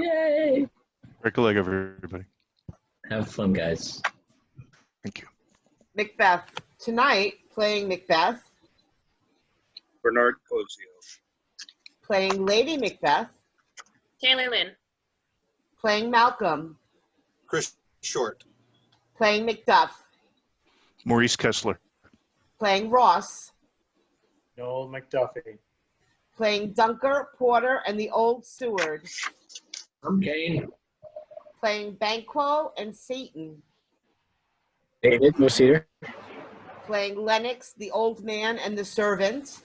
Yay! Break a leg, everybody. Have fun, guys. Thank you. Macbeth. Tonight, playing Macbeth, Bernard Cozio. playing Lady Macbeth, Taylor Lynn. playing Malcolm, Chris Short. playing Macduff, Maurice Kessler. playing Ross, Noel McDuffie. playing Dunker, Porter, and the Old Steward, I'm Kane. playing Banquo and Satan, David Moseder. playing Lennox, the Old Man, and the Servant,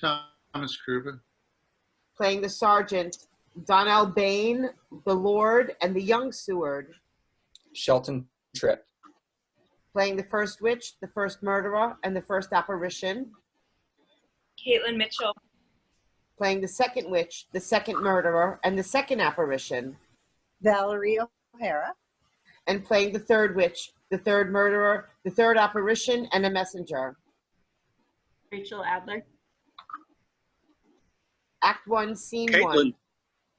Thomas Kruber. playing the Sergeant, Donnell Bain, the Lord, and the Young Steward, Shelton Tripp. playing the First Witch, the First Murderer, and the First Apparition, Caitlin Mitchell. playing the Second Witch, the Second Murderer, and the Second Apparition, Valerie O'Hara. and playing the Third Witch, the Third Murderer, the Third Apparition, and a Messenger. Rachel Adler. Act 1, Scene 1.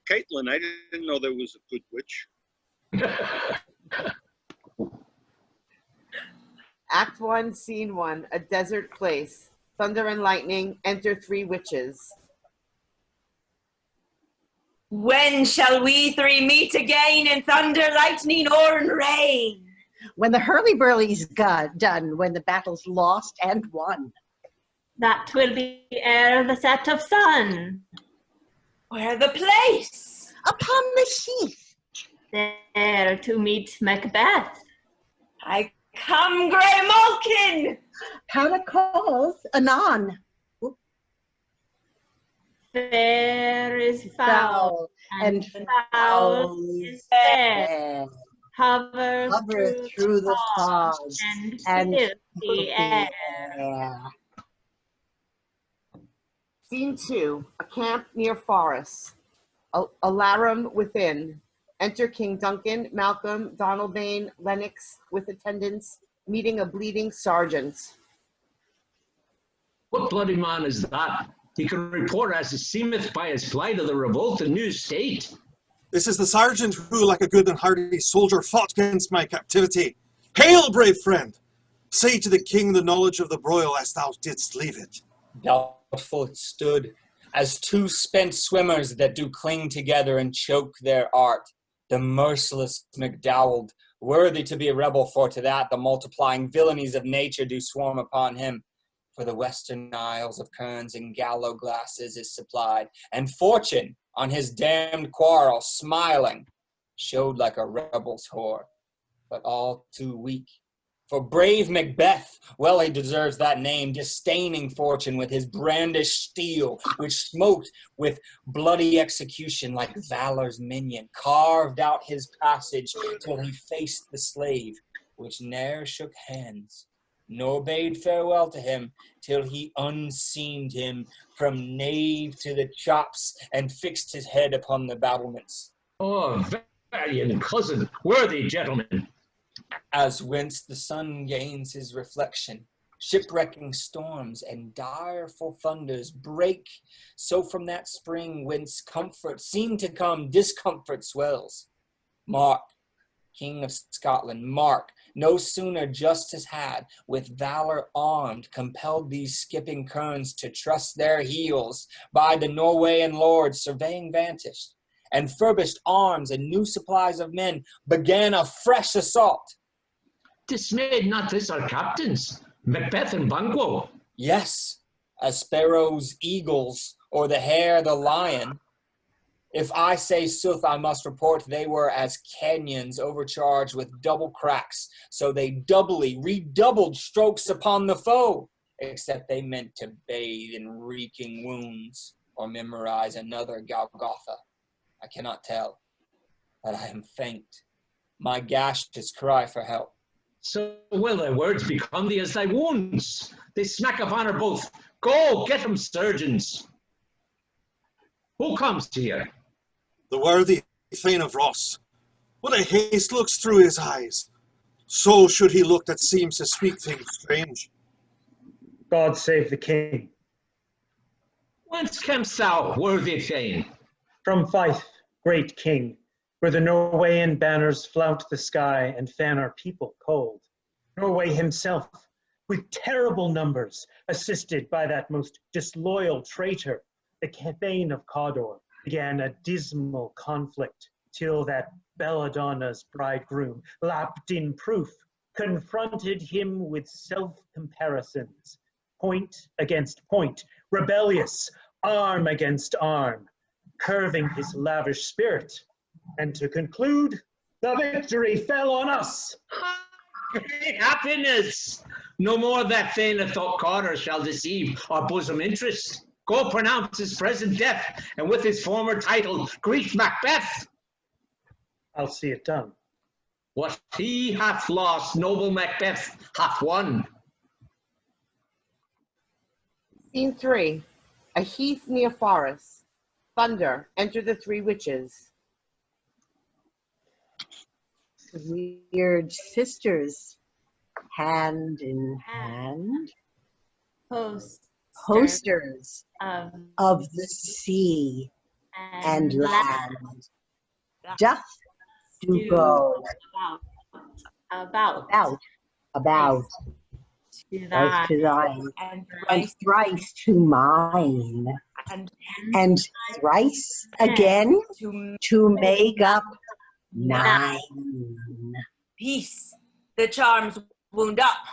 Caitlin, I didn't know there was a good witch. Act 1, Scene 1, a desert place. Thunder and lightning, enter 3 witches. When shall we three meet again in thunder, lightning, or in rain? When the hurly-burly's done, when the battle's lost and won. That will be ere the set of sun. Where the place? Upon the heath. There to meet Macbeth. I come, Grey Malkin. Hannah calls anon. Fair is foul, And foul is fair. Hover through the fog and fill the air. Scene 2, a camp near forest. Alarum within. Enter King Duncan, Malcolm, Donalbain, Lennox with attendants, meeting a bleeding sergeant. What bloody man is that? He can report as it seemeth by his flight of the revolt in New State. This is the sergeant who, like a good and hardy soldier, fought against my captivity. Hail, brave friend! Say to the king the knowledge of the broil as thou didst leave it. Doubtful it stood, as two spent swimmers that do cling together and choke their art. The merciless MacDowald, worthy to be a rebel, for to that the multiplying villainies of nature do swarm upon him. For the western isles of kerns and gallow glasses is supplied, and fortune, on his damned quarrel smiling, showed like a rebel's whore, but all too weak. For brave Macbeth, well he deserves that name, disdaining fortune with his brandished steel, which smote with bloody execution like valor's minion, carved out his passage till he faced the slave, which ne'er shook hands, nor bade farewell to him till he unseamed him from nave to the chops and fixed his head upon the battlements. Oh, valiant cousin, worthy gentlemen. As whence the sun gains his reflection, shipwrecking storms and direful thunders break, so from that spring whence comfort seemed to come, discomfort swells. Mark, King of Scotland, mark, no sooner justice had, with valor armed, compelled these skipping kerns to trust their heels by the Norwegian lords surveying vantage, and furbished arms and new supplies of men began a fresh assault. Dismayed not this our captains, Macbeth and Banquo? Yes, as sparrows, eagles, or the hare, the lion. If I say sooth, I must report they were as canyons overcharged with double cracks, so they doubly redoubled strokes upon the foe, except they meant to bathe in reeking wounds or memorize another Golgotha. I cannot tell, but I am faint. My gashes cry for help. So will thy words become thee as thy wounds. They smack upon her both. Go, get them, surgeons. Who comes here? The worthy Thane of Ross. What a haste looks through his eyes. So should he look that seems to speak things strange. God save the king. Whence camest thou, worthy Thane? From Fife, great king, where the Norwegian banners flout the sky and fan our people cold. Norway himself, with terrible numbers, assisted by that most disloyal traitor, the Thane of Cawdor, began a dismal conflict till that Belladonna's bridegroom, lapped in proof, confronted him with self-comparisons, point against point, rebellious, arm against arm, curving his lavish spirit. And to conclude, the victory fell on us. Great happiness! No more that Thane of Cawdor shall deceive our bosom interest. Go pronounce his present death, and with his former title, greet Macbeth. I'll see it done. What he hath lost, noble Macbeth hath won. Scene 3. A heath near forest. Thunder. Enter the three witches. Weird sisters, hand in hand, posters of the sea and land, doth do go about thrice to thine, and thrice to mine, and thrice again to make up 9. Peace, the charms wound up.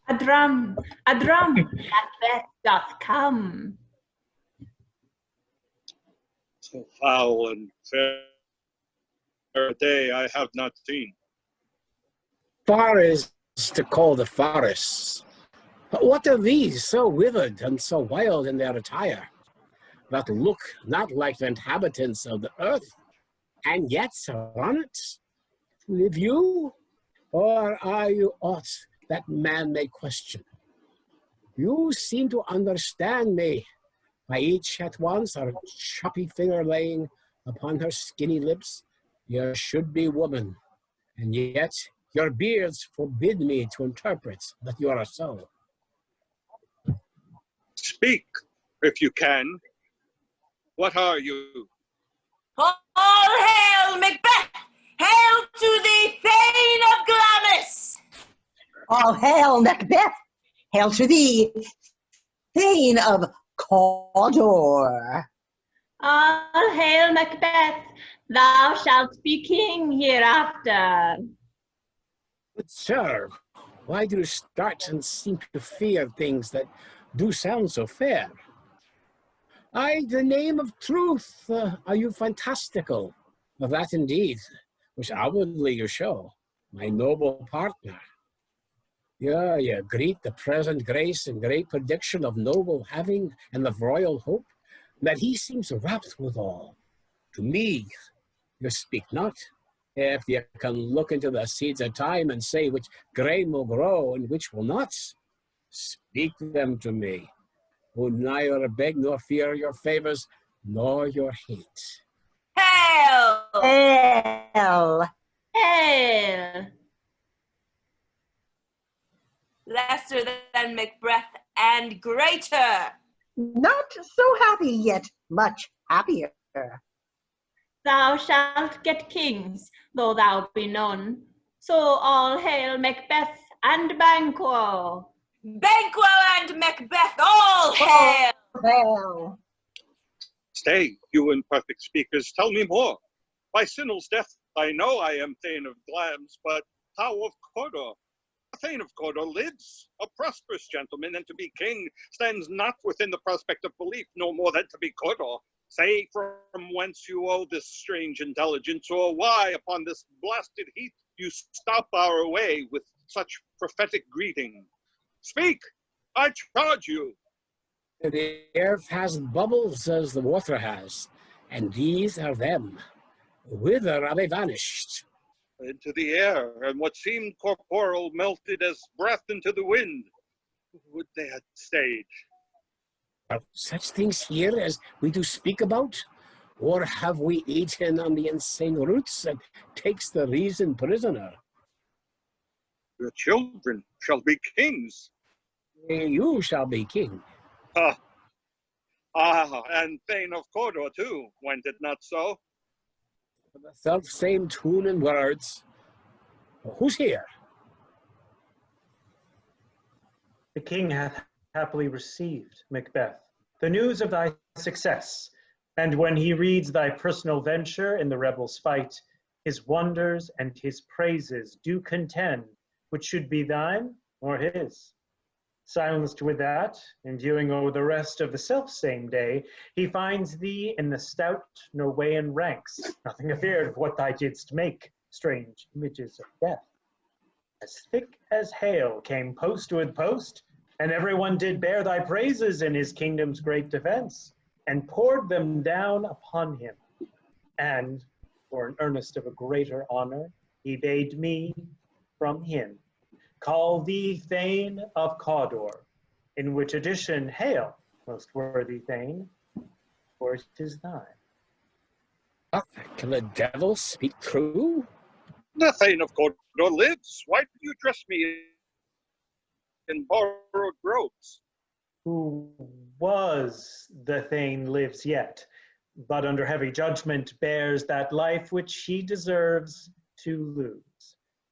A drum, Macbeth doth come. So foul and fair a day I have not seen. Far is to call the forests. But what are these, so withered and so wild in their attire, that look not like the inhabitants of the earth, and yet on it live you? Or are you aught that man may question? You seem to understand me, by each at once her choppy finger laying upon her skinny lips. You should be woman, and yet your beards forbid me to interpret that you are so. Speak, if you can. What are you? All hail, Macbeth! Hail to thee, Thane of Glamis! All hail, Macbeth! Hail to thee, Thane of Cawdor! All hail, Macbeth! Thou shalt be king hereafter. But sir, why do you start and seem to fear things that do sound so fair? The name of truth, are you fantastical? Of that indeed, which outwardly you show, my noble partner. Yeah, you greet the present grace and great prediction of noble having and of royal hope, that he seems rapt withal. To me, you speak not. If you can look into the seeds of time and say which grain will grow and which will not, speak them to me, who neither beg nor fear your favors nor your hate. Hail! Hail! Hail! Lesser than Macbeth and greater. Not so happy yet, much happier. Thou shalt get kings, though thou be none. So all hail Macbeth and Banquo. Banquo and Macbeth, all hail! Hail! Stay, you imperfect speakers, tell me more. By Sinel's death, I know I am Thane of Glamis, but how of Cawdor? The Thane of Cawdor lives, a prosperous gentleman, and to be king stands not within the prospect of belief, no more than to be Cawdor. Say from whence you owe this strange intelligence, or why upon this blasted heath you stop our way with such prophetic greeting. Speak, I charge you. The earth has bubbles as the water has, and these are them. Whither are they vanished? Into the air, and what seemed corporeal melted as breath into the wind. Would they had stayed. Are such things here as we do speak about? Or have we eaten on the insane roots that takes the reason prisoner? Your children shall be kings. You shall be king. Ah, Ah, and Thane of Cawdor too, went it not so? The self-same tune and words. Who's here? The king hath happily received, Macbeth, the news of thy success, and when he reads thy personal venture in the rebels' fight, his wonders and his praises do contend, which should be thine or his. Silenced with that, in viewing o'er the rest of the self-same day, he finds thee in the stout Norwegian ranks, nothing afeard of what thou didst make, strange images of death. As thick as hail came post with post, and everyone did bear thy praises in his kingdom's great defense, and poured them down upon him. And, for an earnest of a greater honor, he bade me, from him, call thee Thane of Cawdor, in which addition hail, most worthy Thane, for it is thine. Can the devil speak true? The Thane of Cawdor lives. Why do you dress me in borrowed robes? Who was the Thane lives yet, but under heavy judgment bears that life which he deserves to lose.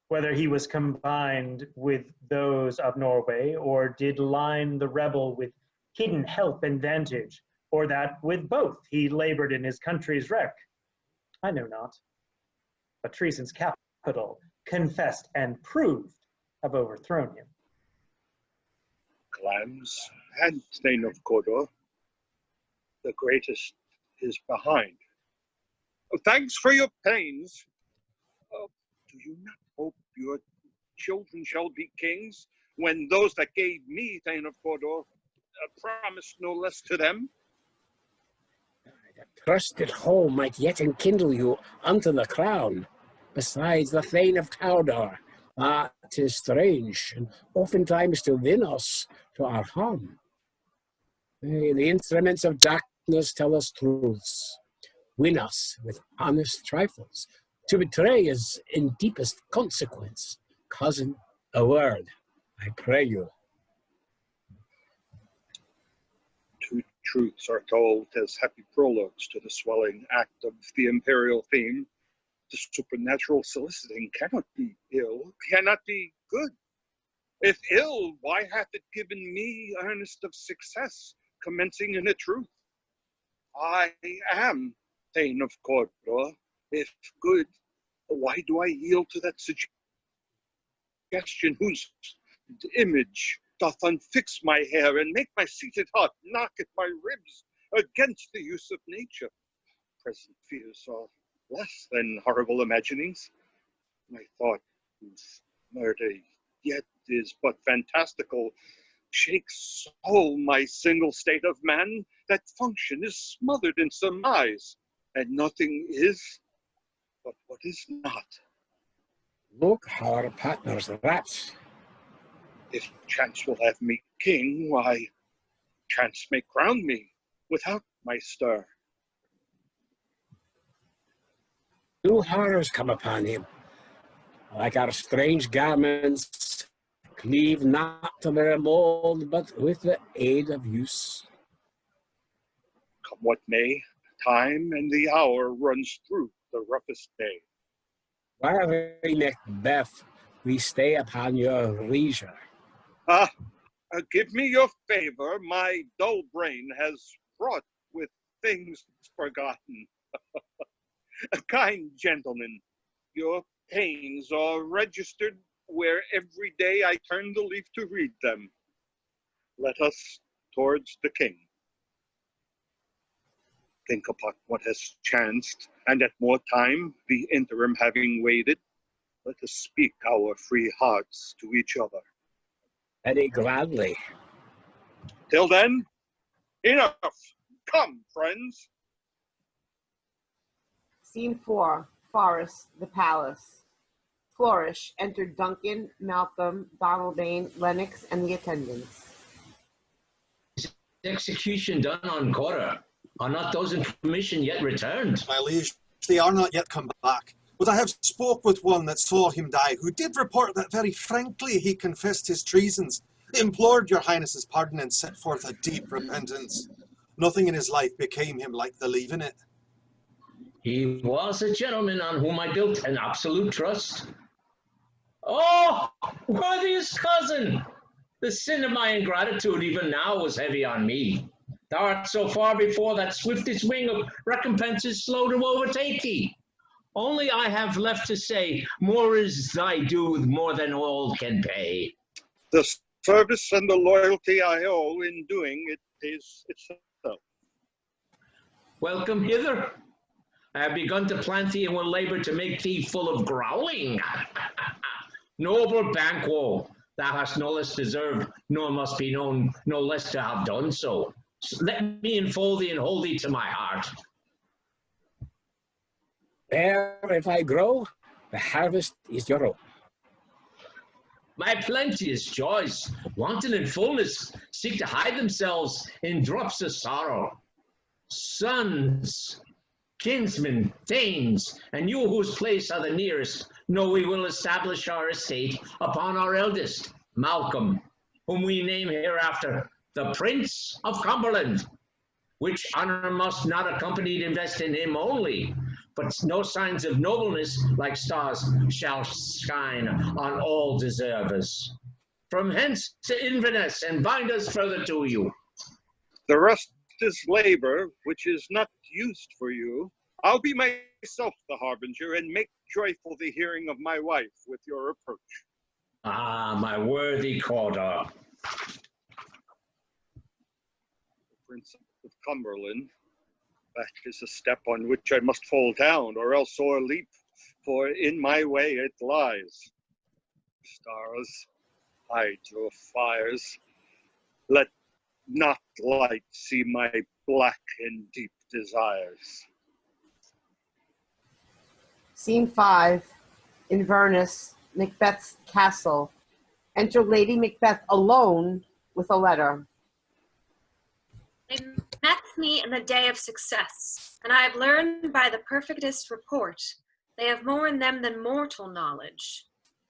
Whether he was combined with those of Norway, or did line the rebel with hidden help and vantage, or that with both he labored in his country's wreck, I know not. But treason's capital, confessed and proved, have overthrown him. Clams and Thane of Cawdor, the greatest is behind. Thanks for your pains. Do you not hope your children shall be kings, when those that gave me Thane of Cawdor promised no less to them? The trusted home might yet enkindle you unto the crown. Besides the Thane of Cawdor, that is strange, and oftentimes to win us to our harm. The instruments of darkness tell us truths, win us with honest trifles. To betray is in deepest consequence. Cousin, a word, I pray you. Two truths are told as happy prologues to the swelling act of the imperial theme. The supernatural soliciting cannot be ill, cannot be good. If ill, why hath it given me earnest of success, commencing in a truth? I am Thane of Cawdor. If good, why do I yield to that suggestion whose image doth unfix my hair and make my seated heart knock at my ribs against the use of nature? Present fears are less than horrible imaginings. My thought, whose murder yet is but fantastical, shakes so my single state of man that function is smothered in surmise, and nothing is but what is not. Look how our partner's rats. If chance will have me king, why, chance may crown me without my stir. New horrors come upon him. Like our strange garments, cleave not to their mold, but with the aid of use. Come what may, time and the hour runs through the roughest day. Wary Macbeth, we stay upon your leisure. Give me your favor. My dull brain has fraught with things forgotten. Kind gentlemen, your pains are registered where every day I turn the leaf to read them. Let us towards the king. Think upon what has chanced, and at more time, the interim having waited, let us speak our free hearts to each other. Very gladly. Till then, enough. Come, friends. Scene 4, Forest, the Palace. Flourish, entered Duncan, Malcolm, Donalbain, Lennox, and the attendants. Is execution done on Cawdor? Are not those in commission yet returned? My liege, they are not yet come back. But I have spoke with one that saw him die, who did report that very frankly he confessed his treasons, implored your highness's pardon, and set forth a deep repentance. Nothing in his life became him like the leaving it. He was a gentleman on whom I built an absolute trust. Oh, worthiest cousin! The sin of my ingratitude even now was heavy on me. Thou art so far before that swiftest wing of recompense is slow to overtake thee. Only I have left to say, more is thy due, more than all can pay. The service and the loyalty I owe in doing it pays itself. Welcome hither. I have begun to plant thee and will labor to make thee full of growling. Noble Banquo, thou hast no less deserved, nor must be known no less to have done so. Let me enfold thee and hold thee to my heart. There, if I grow, the harvest is your own. My plenteous joys, wanton in fullness, seek to hide themselves in drops of sorrow. Sons, kinsmen, thanes, and you whose place are the nearest, know we will establish our estate upon our eldest, Malcolm, whom we name hereafter the Prince of Cumberland, which honor must not accompanied invest in him only, but no signs of nobleness like stars shall shine on all deservers. From hence to Inverness, and bind us further to you. The rest is labor, which is not used for you. I'll be myself the harbinger, and make joyful the hearing of my wife with your approach. Ah, my worthy Cawdor. Prince of Cumberland, that is a step on which I must fall down, or else o'er leap, for in my way it lies. Stars, hide your fires. Let not light see my black and deep desires. Scene 5, Inverness, Macbeth's castle. Enter Lady Macbeth alone with a letter. They met me in the day of success, and I have learned by the perfectest report they have more in them than mortal knowledge.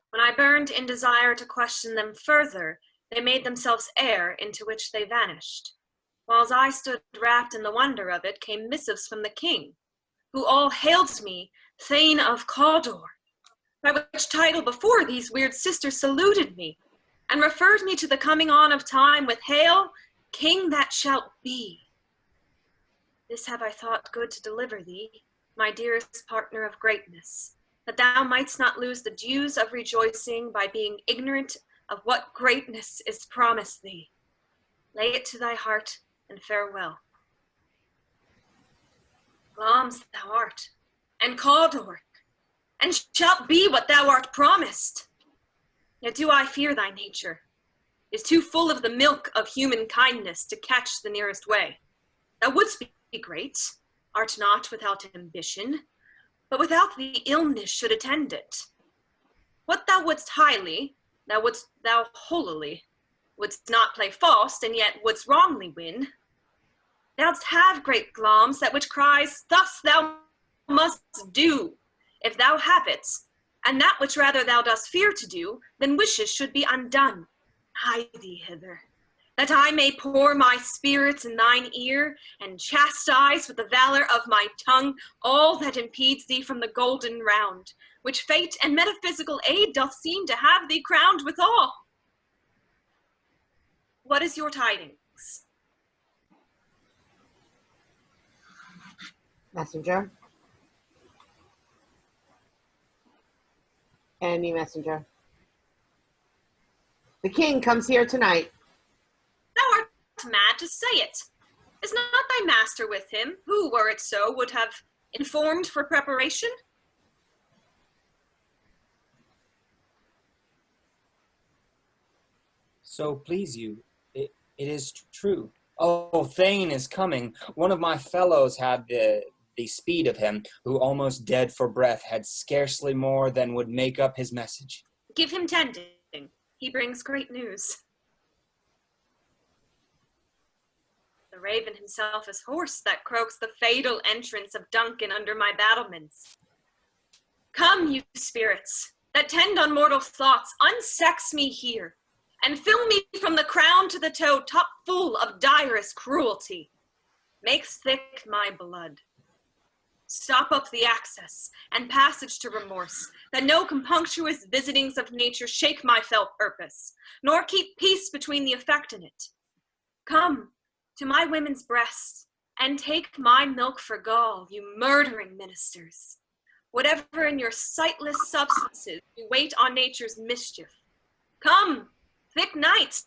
When I burned in desire to question them further, they made themselves air into which they vanished. Whiles I stood wrapped in the wonder of it, came missives from the king, who all hailed me Thane of Cawdor, by which title before these weird sisters saluted me, and referred me to the coming on of time with hail, King that shalt be. This have I thought good to deliver thee, my dearest partner of greatness, that thou mightst not lose the dues of rejoicing by being ignorant of what greatness is promised thee. Lay it to thy heart, and farewell. Glamis thou art, and Cawdor, and shalt be what thou art promised. Yet do I fear thy nature is too full of the milk of human kindness to catch the nearest way. Thou wouldst be great, art not without ambition, but without the illness should attend it. What thou wouldst highly, thou holily, wouldst not play false, and yet wouldst wrongly win. Thou'dst have great Glamis, that which cries, thus thou must do, if thou have it, and that which rather thou dost fear to do, than wishes should be undone. Hie thee hither, that I may pour my spirits in thine ear, and chastise with the valor of my tongue all that impedes thee from the golden round, which fate and metaphysical aid doth seem to have thee crowned withal. What is your tidings? Messenger. Any messenger. The king comes here tonight. Thou art mad to say it. Is not thy master with him, who, were it so, would have informed for preparation? So please you, it is true. Oh, Thane is coming. One of my fellows had the speed of him, who almost dead for breath had scarcely more than would make up his message. Give him tending. He brings great news. The raven himself is hoarse that croaks the fatal entrance of Duncan under my battlements. Come, you spirits, that tend on mortal thoughts, unsex me here, and fill me from the crown to the toe top full of direst cruelty. Make thick my blood. Stop up the access and passage to remorse, that no compunctuous visitings of nature shake my felt purpose, nor keep peace between the affectionate. Come to my women's breast, and take my milk for gall, you murdering ministers. Whatever in your sightless substances you wait on nature's mischief. Come, thick night,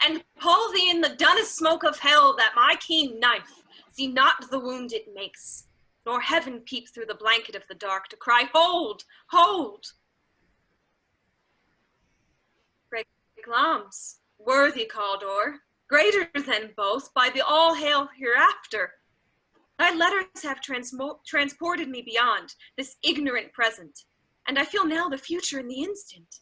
and pull thee in the dunnest smoke of hell, that my keen knife see not the wound it makes, nor heaven peep through the blanket of the dark to cry, hold, hold. Great Glamis, worthy Cawdor, greater than both, by the all-hail hereafter. Thy letters have transported me beyond this ignorant present, and I feel now the future in the instant.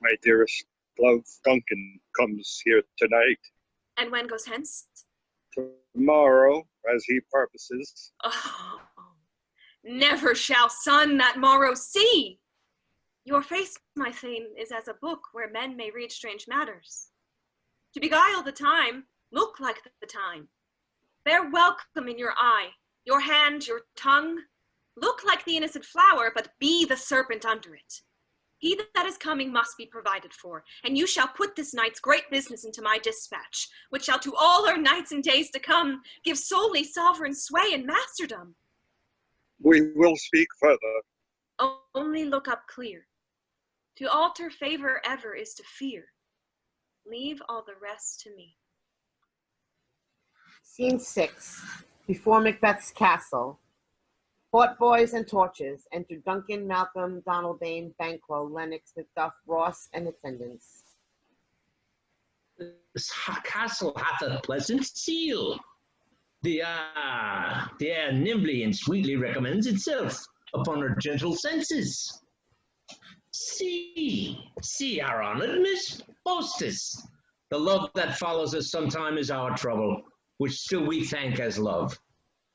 My dearest love, Duncan, comes here tonight. And when goes hence? Tomorrow, as he purposes. Oh, never shall sun that morrow see. Your face, my thane, is as a book where men may read strange matters. To beguile the time, look like the time. Bear welcome in your eye, your hand, your tongue. Look like the innocent flower, but be the serpent under it. He that is coming must be provided for, and you shall put this night's great business into my dispatch, which shall to all our nights and days to come give solely sovereign sway and masterdom. We will speak further. Only look up clear. To alter favor ever is to fear. Leave all the rest to me. Scene 6. Before Macbeth's castle. Boys and torches. Enter Duncan, Malcolm, Donalbain, Banquo, Lennox, Macduff, Ross, and attendants. This castle hath a pleasant seal. The air nimbly and sweetly recommends itself upon her gentle senses. See our honored Miss Hostess. The love that follows us sometime is our trouble, which still we thank as love.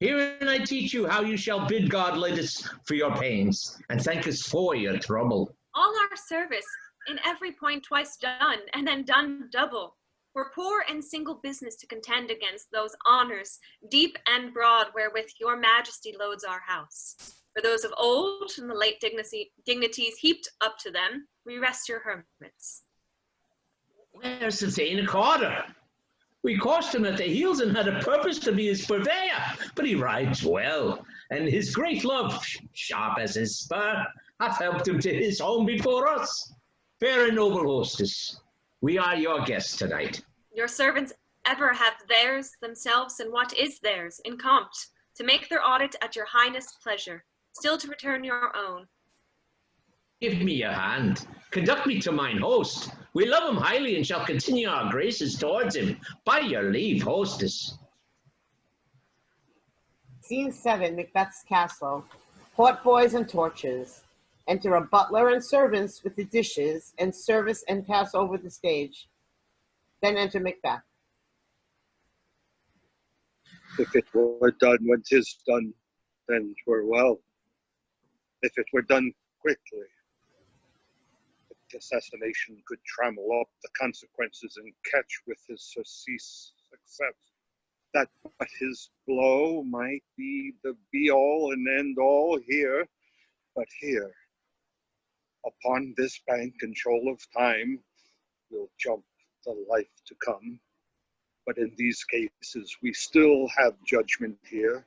Herein I teach you how you shall bid God latest for your pains, and thank us for your trouble. All our service, in every point twice done, and then done double. We're poor and single business to contend against those honors, deep and broad, wherewith your majesty loads our house. For those of old, and the late dignities heaped up to them, we rest your hermits. Where's the Thane Carter? We coursed him at the heels and had a purpose to be his purveyor, but he rides well, and his great love, sharp as his spur, hath helped him to his home before us. Fair and noble hostess, we are your guests tonight. Your servants ever have theirs themselves and what is theirs in compt, to make their audit at your highness' pleasure, still to return your own. Give me your hand. Conduct me to mine host. We love him highly and shall continue our graces towards him. By your leave, hostess. Scene 7, Macbeth's castle. Boys and torches. Enter a butler and servants with the dishes, and service and pass over the stage. Then enter Macbeth. If it were done when 'tis done, then 'twere well. If it were done quickly, if assassination could trammel up the consequences and catch with his surcease success, that but his blow might be the be-all and end-all here, but here, upon this bank and shoal of time, will jump the life to come. But in these cases, we still have judgment here,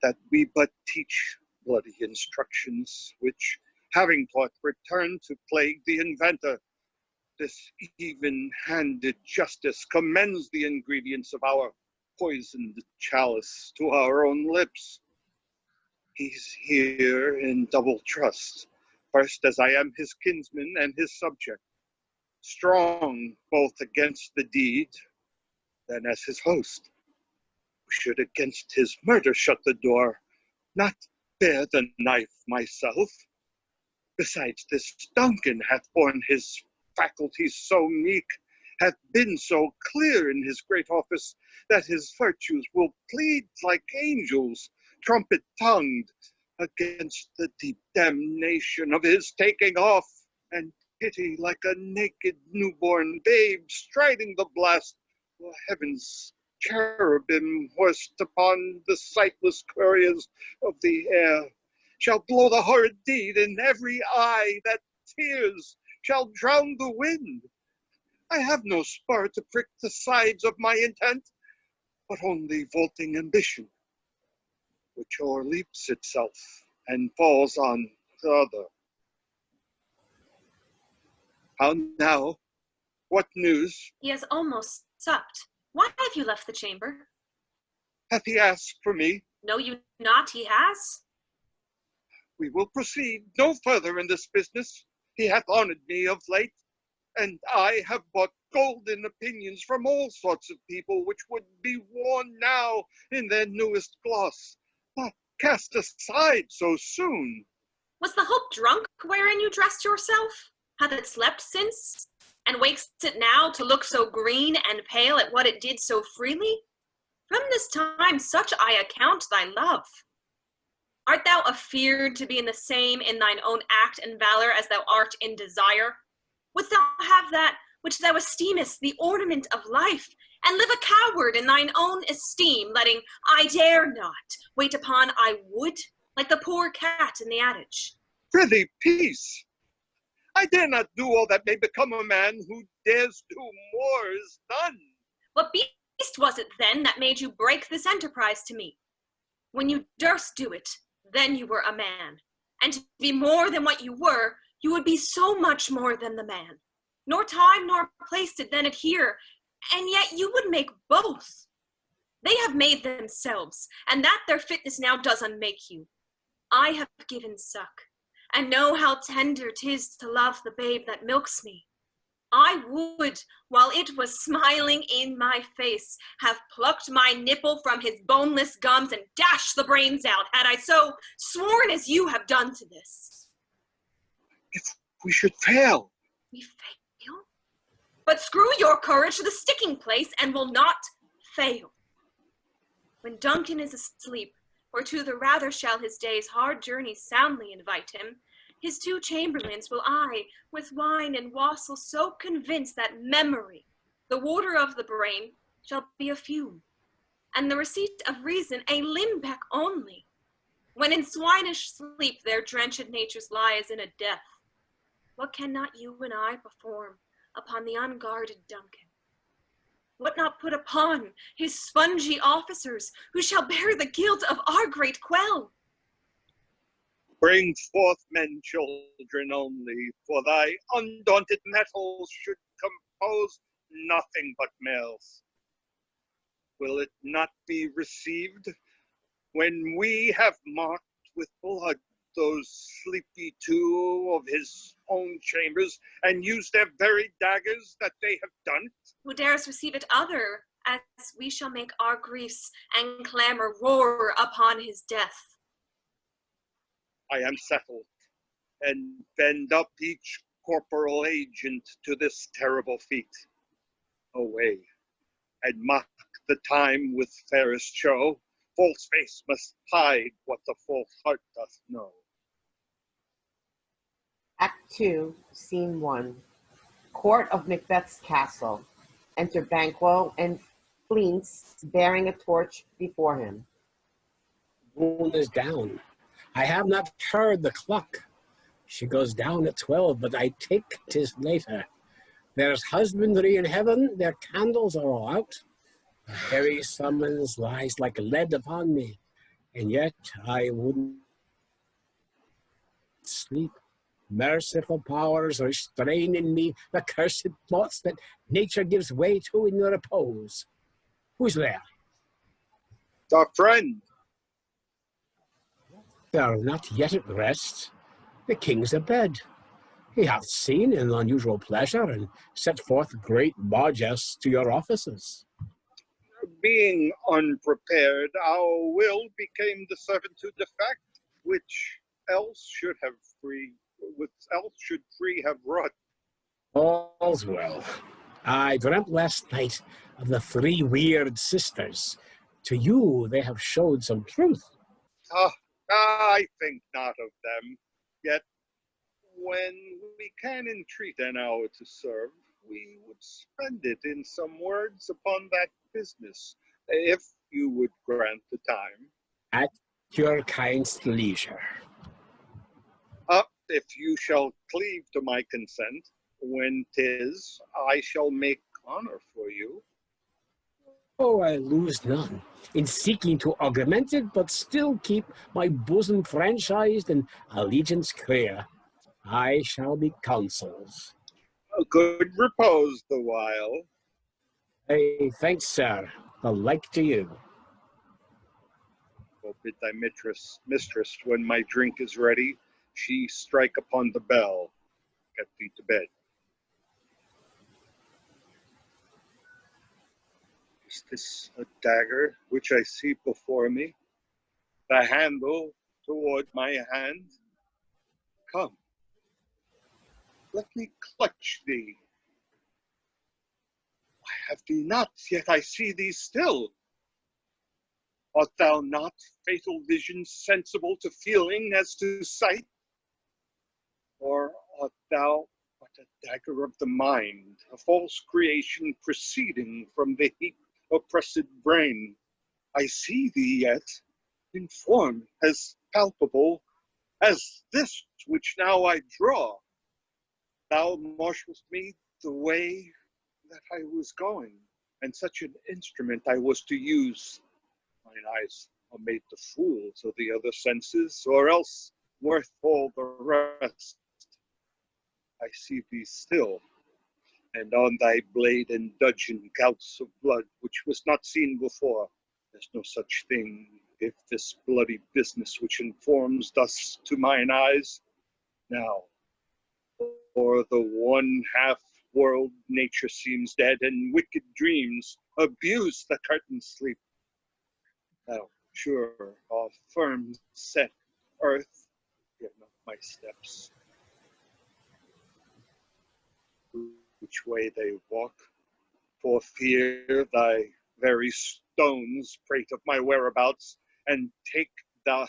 that we but teach bloody instructions, which, having taught, return to plague the inventor. This even-handed justice commends the ingredients of our poisoned chalice to our own lips. He's here in double trust, first as I am his kinsman and his subject, strong both against the deed, then as his host, who should against his murder shut the door, not bear the knife myself. Besides this, Duncan hath borne his faculties so meek, hath been so clear in his great office, that his virtues will plead like angels, trumpet-tongued, against the deep damnation of his taking off, and pity like a naked newborn babe striding the blast. For heaven's cherubim horsed upon the sightless couriers of the air, shall blow the horrid deed in every eye that tears shall drown the wind. I have no spur to prick the sides of my intent, but only vaulting ambition, which o'erleaps itself and falls on the other. How now? What news? He has almost supped. Why have you left the chamber? Hath he asked for me? Know you not he has? We will proceed no further in this business. He hath honored me of late, and I have bought golden opinions from all sorts of people which would be worn now in their newest gloss, not cast aside so soon. Was the hope drunk wherein you dressed yourself? Hath it slept since? And wakes it now to look so green and pale at what it did so freely? From this time such I account thy love. Art thou afeard to be in the same in thine own act and valor as thou art in desire? Wouldst thou have that which thou esteemest the ornament of life, and live a coward in thine own esteem, letting I dare not wait upon I would, like the poor cat in the adage? Prithee, peace! I dare not do all that may become a man who dares do more is done. What beast was it then that made you break this enterprise to me? When you durst do it, then you were a man. And to be more than what you were, you would be so much more than the man. Nor time nor place did then adhere, and yet you would make both. They have made themselves, and that their fitness now does unmake you. I have given suck, and know how tender 'tis to love the babe that milks me. I would, while it was smiling in my face, have plucked my nipple from his boneless gums and dashed the brains out, had I so sworn as you have done to this. If we should fail. We fail? But screw your courage to the sticking place and will not fail. When Duncan is asleep, or to the rather shall his day's hard journey soundly invite him, his two chamberlains will I, with wine and wassail, so convince that memory, the water of the brain, shall be a fume, and the receipt of reason a limbeck only, when in swinish sleep their drenched natures lie as in a death. What cannot you and I perform upon the unguarded Duncan? What not put upon his spongy officers, who shall bear the guilt of our great quell? Bring forth men children only, for thy undaunted metals should compose nothing but males. Will it not be received when we have marked with blood those sleepy two of his own chambers, and used their very daggers that they have done it? Who dares receive it other, as we shall make our griefs and clamor roar upon his death? I am settled, and bend up each corporal agent to this terrible feat. Away, and mock the time with fairest show. False face must hide what the false heart doth know. Act 2, Scene 1. Court of Macbeth's castle. Enter Banquo and Fleance bearing a torch before him. Moon is down. I have not heard the clock. She goes down at 12, but I take 'tis later. There's husbandry in heaven, their candles are all out. A heavy summons lies like lead upon me, and yet I wouldn't sleep. Merciful powers restrain in me the cursed thoughts that nature gives way to in repose. Who's there? Our friend. They are not yet at rest. The king's abed. He hath seen an unusual pleasure, and set forth great largesse to your offices. Being unprepared, our will became the servant to defect, which else should free have wrought. All's well. I dreamt last night of the three weird sisters. To you they have showed some truth. I think not of them. Yet, when we can entreat an hour to serve, we would spend it in some words upon that business if you would grant the time. At your kind's leisure. If you shall cleave to my consent, when 'tis, I shall make honor for you. Oh, I lose none in seeking to augment it, but still keep my bosom franchised and allegiance clear. I shall be consuls. A good repose the while. Hey, thanks, sir. The like to you. Go bid thy mistress, when my drink is ready, she strike upon the bell. Get thee to bed. Is this a dagger which I see before me? The handle toward my hand? Come, let me clutch thee. I have thee not, yet I see thee still. Art thou not fatal vision sensible to feeling as to sight? Or art thou but a dagger of the mind, a false creation proceeding from the heat oppressed brain? I see thee yet, in form as palpable as this which now I draw. Thou marshalst me the way that I was going, and such an instrument I was to use. Mine eyes are made the fools of the other senses, or else worth all the rest. I see thee still, and on thy blade and dudgeon gouts of blood, which was not seen before. There's no such thing, if this bloody business which informs thus to mine eyes. Now, for the one half world nature seems dead, and wicked dreams abuse the curtained sleep. Thou sure of firm set earth, give not my steps. Which way they walk, for fear thy very stones prate of my whereabouts, and take the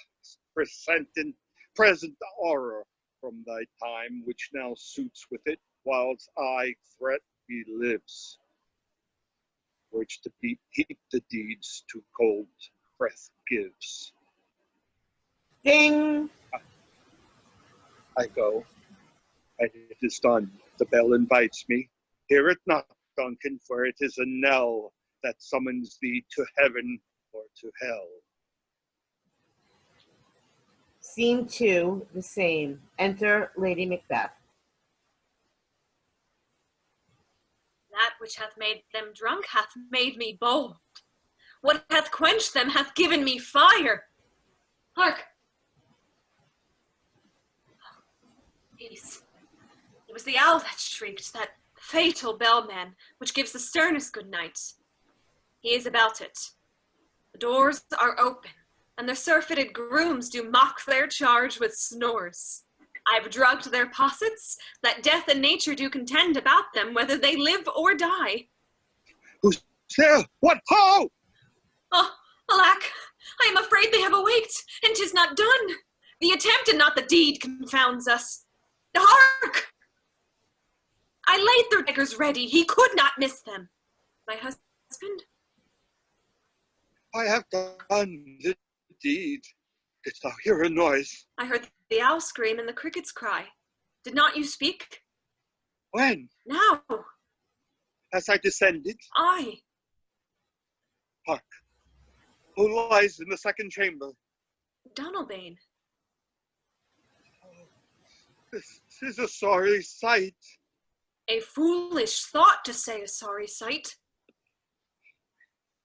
present horror from thy time, which now suits with it, whilst I threat he lives. Which to heap the deeds to cold breath gives. Ding! I go, and it is done. The bell invites me. Hear it not, Duncan, for it is a knell that summons thee to heaven or to hell. Scene 2, the same. Enter Lady Macbeth. That which hath made them drunk hath made me bold. What hath quenched them hath given me fire. Hark! Peace. It was the owl that shrieked, that fatal bellman, which gives the sternest good night. He is about it. The doors are open, and the surfeited grooms do mock their charge with snores. I've drugged their possets, that death and nature do contend about them, whether they live or die. Who's there? What ho? Oh, alack, I am afraid they have awaked, and 'tis not done. The attempt and not the deed confounds us. Hark! I laid their daggers ready. He could not miss them. My husband? I have done the deed. Didst thou hear a noise? I heard the owl scream and the crickets cry. Did not you speak? When? Now. As I descended? I. Hark. Who lies in the second chamber? Donalbain. This is a sorry sight. A foolish thought to say a sorry sight.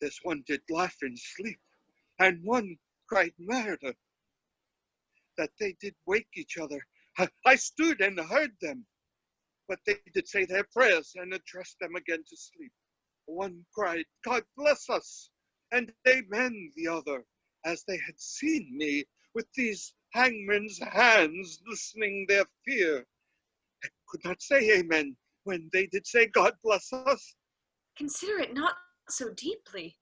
This one did laugh in sleep, and one cried murder. That they did wake each other. I stood and heard them, but they did say their prayers and addressed them again to sleep. One cried, God bless us, and amen the other, as they had seen me with these hangmen's hands listening their fear. I could not say amen when they did say God bless us. Consider it not so deeply.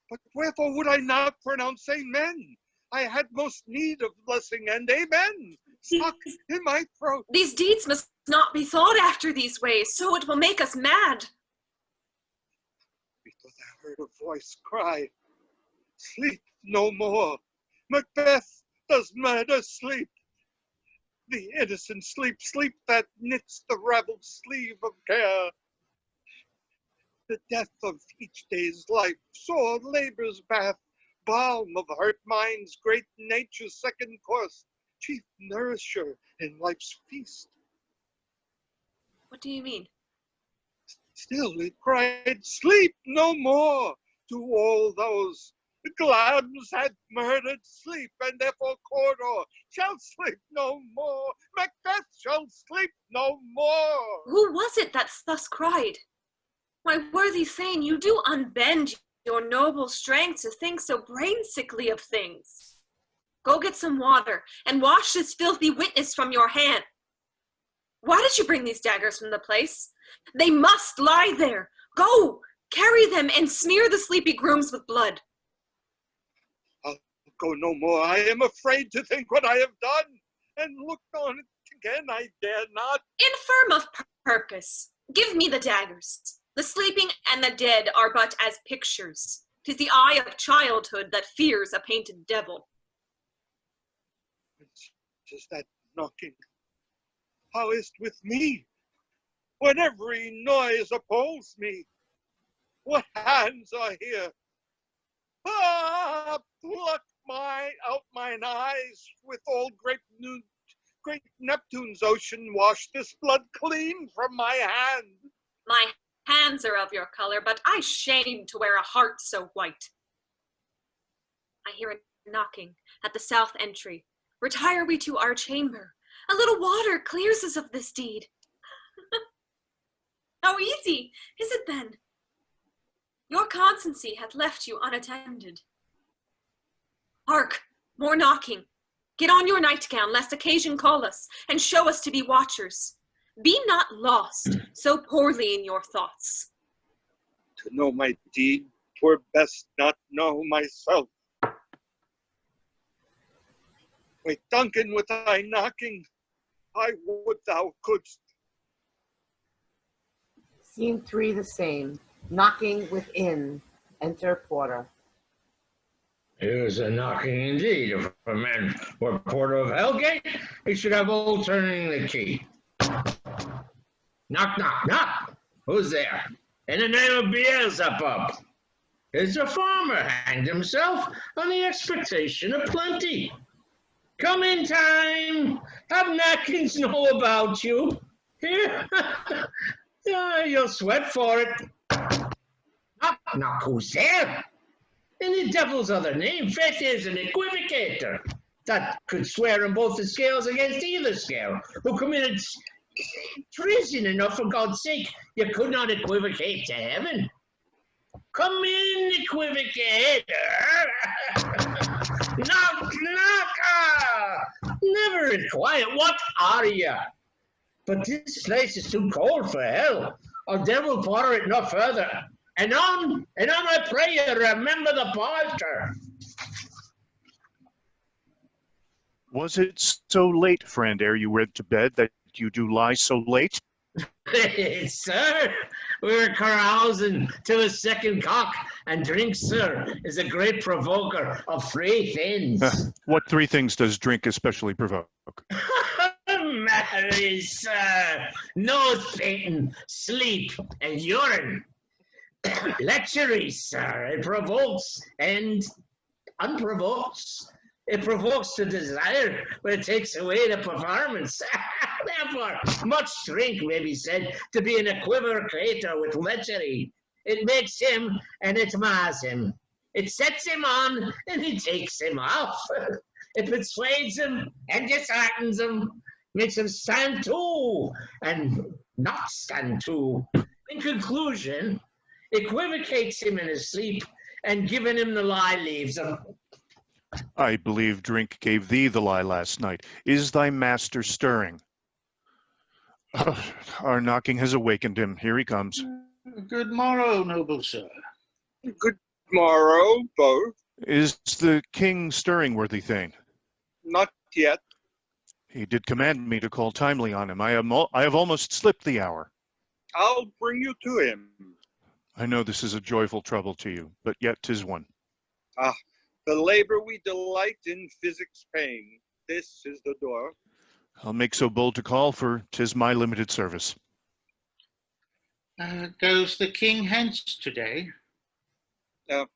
But wherefore would I not pronounce amen? I had most need of blessing and amen stuck in my throat. These deeds must not be thought after these ways, so it will make us mad. Methought I heard a voice cry, sleep no more. Macbeth does murder sleep. The innocent sleep, sleep that knits the raveled sleeve of care. The death of each day's life, sore labor's bath, balm of hurt minds, great nature's second course, chief nourisher in life's feast. What do you mean? Still it cried, sleep no more, to all those Glamis hath murdered sleep, and therefore Cawdor shall sleep no more. Macbeth shall sleep no more. Who was it that thus cried? My worthy Thane, you do unbend your noble strength to think so brain-sickly of things. Go get some water, and wash this filthy witness from your hand. Why did you bring these daggers from the place? They must lie there. Go, carry them, and smear the sleepy grooms with blood. I'll go no more. I am afraid to think what I have done, and look on it again I dare not. Infirm of purpose, give me the daggers. The sleeping and the dead are but as pictures. 'Tis the eye of childhood that fears a painted devil. It's just that knocking. How is't with me? When every noise appalls me, what hands are here? Ah, pluck out mine eyes with all great Neptune's ocean, wash this blood clean from my hand. My hands are of your color, but I shame to wear a heart so white. I hear a knocking at the south entry. Retire we to our chamber. A little water clears us of this deed. How easy is it then? Your constancy hath left you unattended. Hark, more knocking. Get on your nightgown, lest occasion call us, and show us to be watchers. Be not lost so poorly in your thoughts. To know my deed, 'twere best not know myself. Wait, Duncan, with thy knocking, I would thou couldst. Scene 3 the same. Knocking within. Enter Porter. Here's a knocking indeed. If a man were porter of Hellgate, he should have old turning the key. Knock, knock, knock. Who's there? In the name of Beelzebub. Is a farmer hanged himself on the expectation of plenty. Come in time. Have knockings know about you. Here. You'll sweat for it. Knock, knock, who's there? In the devil's other name, faith is an equivocator that could swear on both the scales against either scale, who committed treason enough for God's sake. You could not equivocate to heaven. Come in, equivocator. Knock, knock. Never in quiet. What are you? But this place is too cold for hell. Or devil porter it no further. And on, I pray you, remember the porter. Was it so late, friend, ere you went to bed, that you do lie so late? Sir, we were carousing till the second cock, and drink, sir, is a great provoker of three things. What three things does drink especially provoke? Marry, sir, nose painting, sleep, and urine. Lechery, sir, it provokes and unprovokes. It provokes to desire, but it takes away the performance. Therefore, much drink may be said to be an equivocator with lechery. It makes him and it mars him. It sets him on and it takes him off. It persuades him and disheartens him, makes him stand to and not stand to. In conclusion, equivocates him in his sleep, and giving him the lie leaves him. I believe drink gave thee the lie last night. Is thy master stirring? Our knocking has awakened him. Here he comes. Good morrow, noble sir. Good morrow, both. Is the king stirring, worthy Thane? Not yet. He did command me to call timely on him. I have almost slipped the hour. I'll bring you to him. I know this is a joyful trouble to you, but yet 'tis one. Ah, the labor we delight in physics pain. This is the door. I'll make so bold to call, for 'tis my limited service. Goes the king hence today?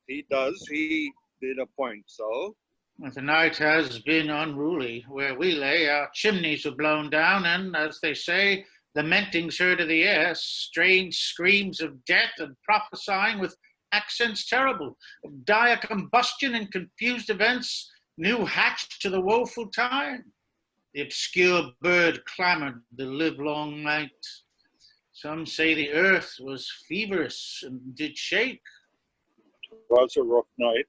He does. He did appoint so. The night has been unruly. Where we lay, our chimneys were blown down, and, as they say, lamentings heard of the air, strange screams of death, and prophesying with accents terrible, of dire combustion and confused events, new hatched to the woeful time. The obscure bird clamored the livelong night. Some say the earth was feverish and did shake. It was a rough night.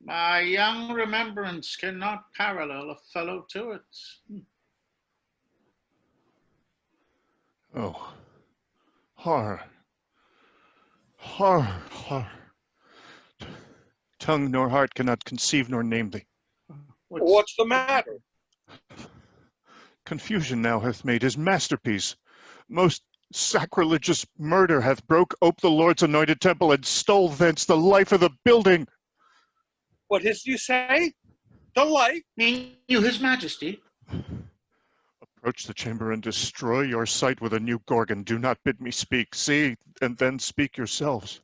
My young remembrance cannot parallel a fellow to it. Oh, horror, horror, horror. Tongue nor heart cannot conceive nor name thee. What's the matter? Confusion now hath made his masterpiece. Most sacrilegious murder hath broke ope the Lord's anointed temple and stole thence the life of the building. What is you say? The life? Mean you his majesty? Approach the chamber and destroy your sight with a new gorgon. Do not bid me speak. See, and then speak yourselves.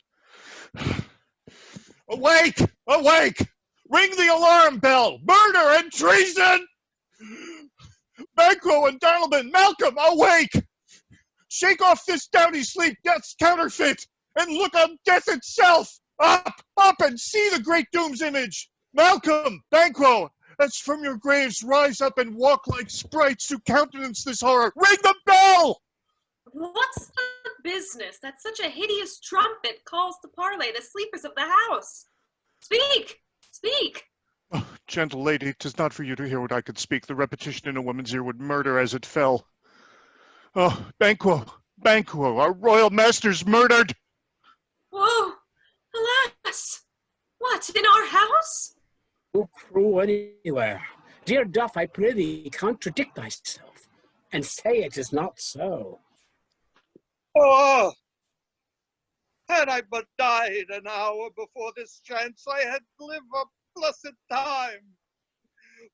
Awake! Awake! Ring the alarm bell! Murder and treason! Banquo and Darlman, Malcolm, awake! Shake off this downy sleep, death's counterfeit, and look on death itself! Up, up, and see the great doom's image! Malcolm, Banquo, as from your graves rise up and walk like sprites to countenance this horror. Ring the bell! What's the business that such a hideous trumpet calls to parley the sleepers of the house? Speak! Speak! Oh, gentle lady, 'tis not for you to hear what I could speak. The repetition in a woman's ear would murder as it fell. Oh, Banquo, Banquo, our royal master's murdered! Oh, alas! What, in our house? No crew anywhere. Dear Duff, I prithee, contradict thyself, and say it is not so. Oh, had I but died an hour before this chance, I had lived a blessed time.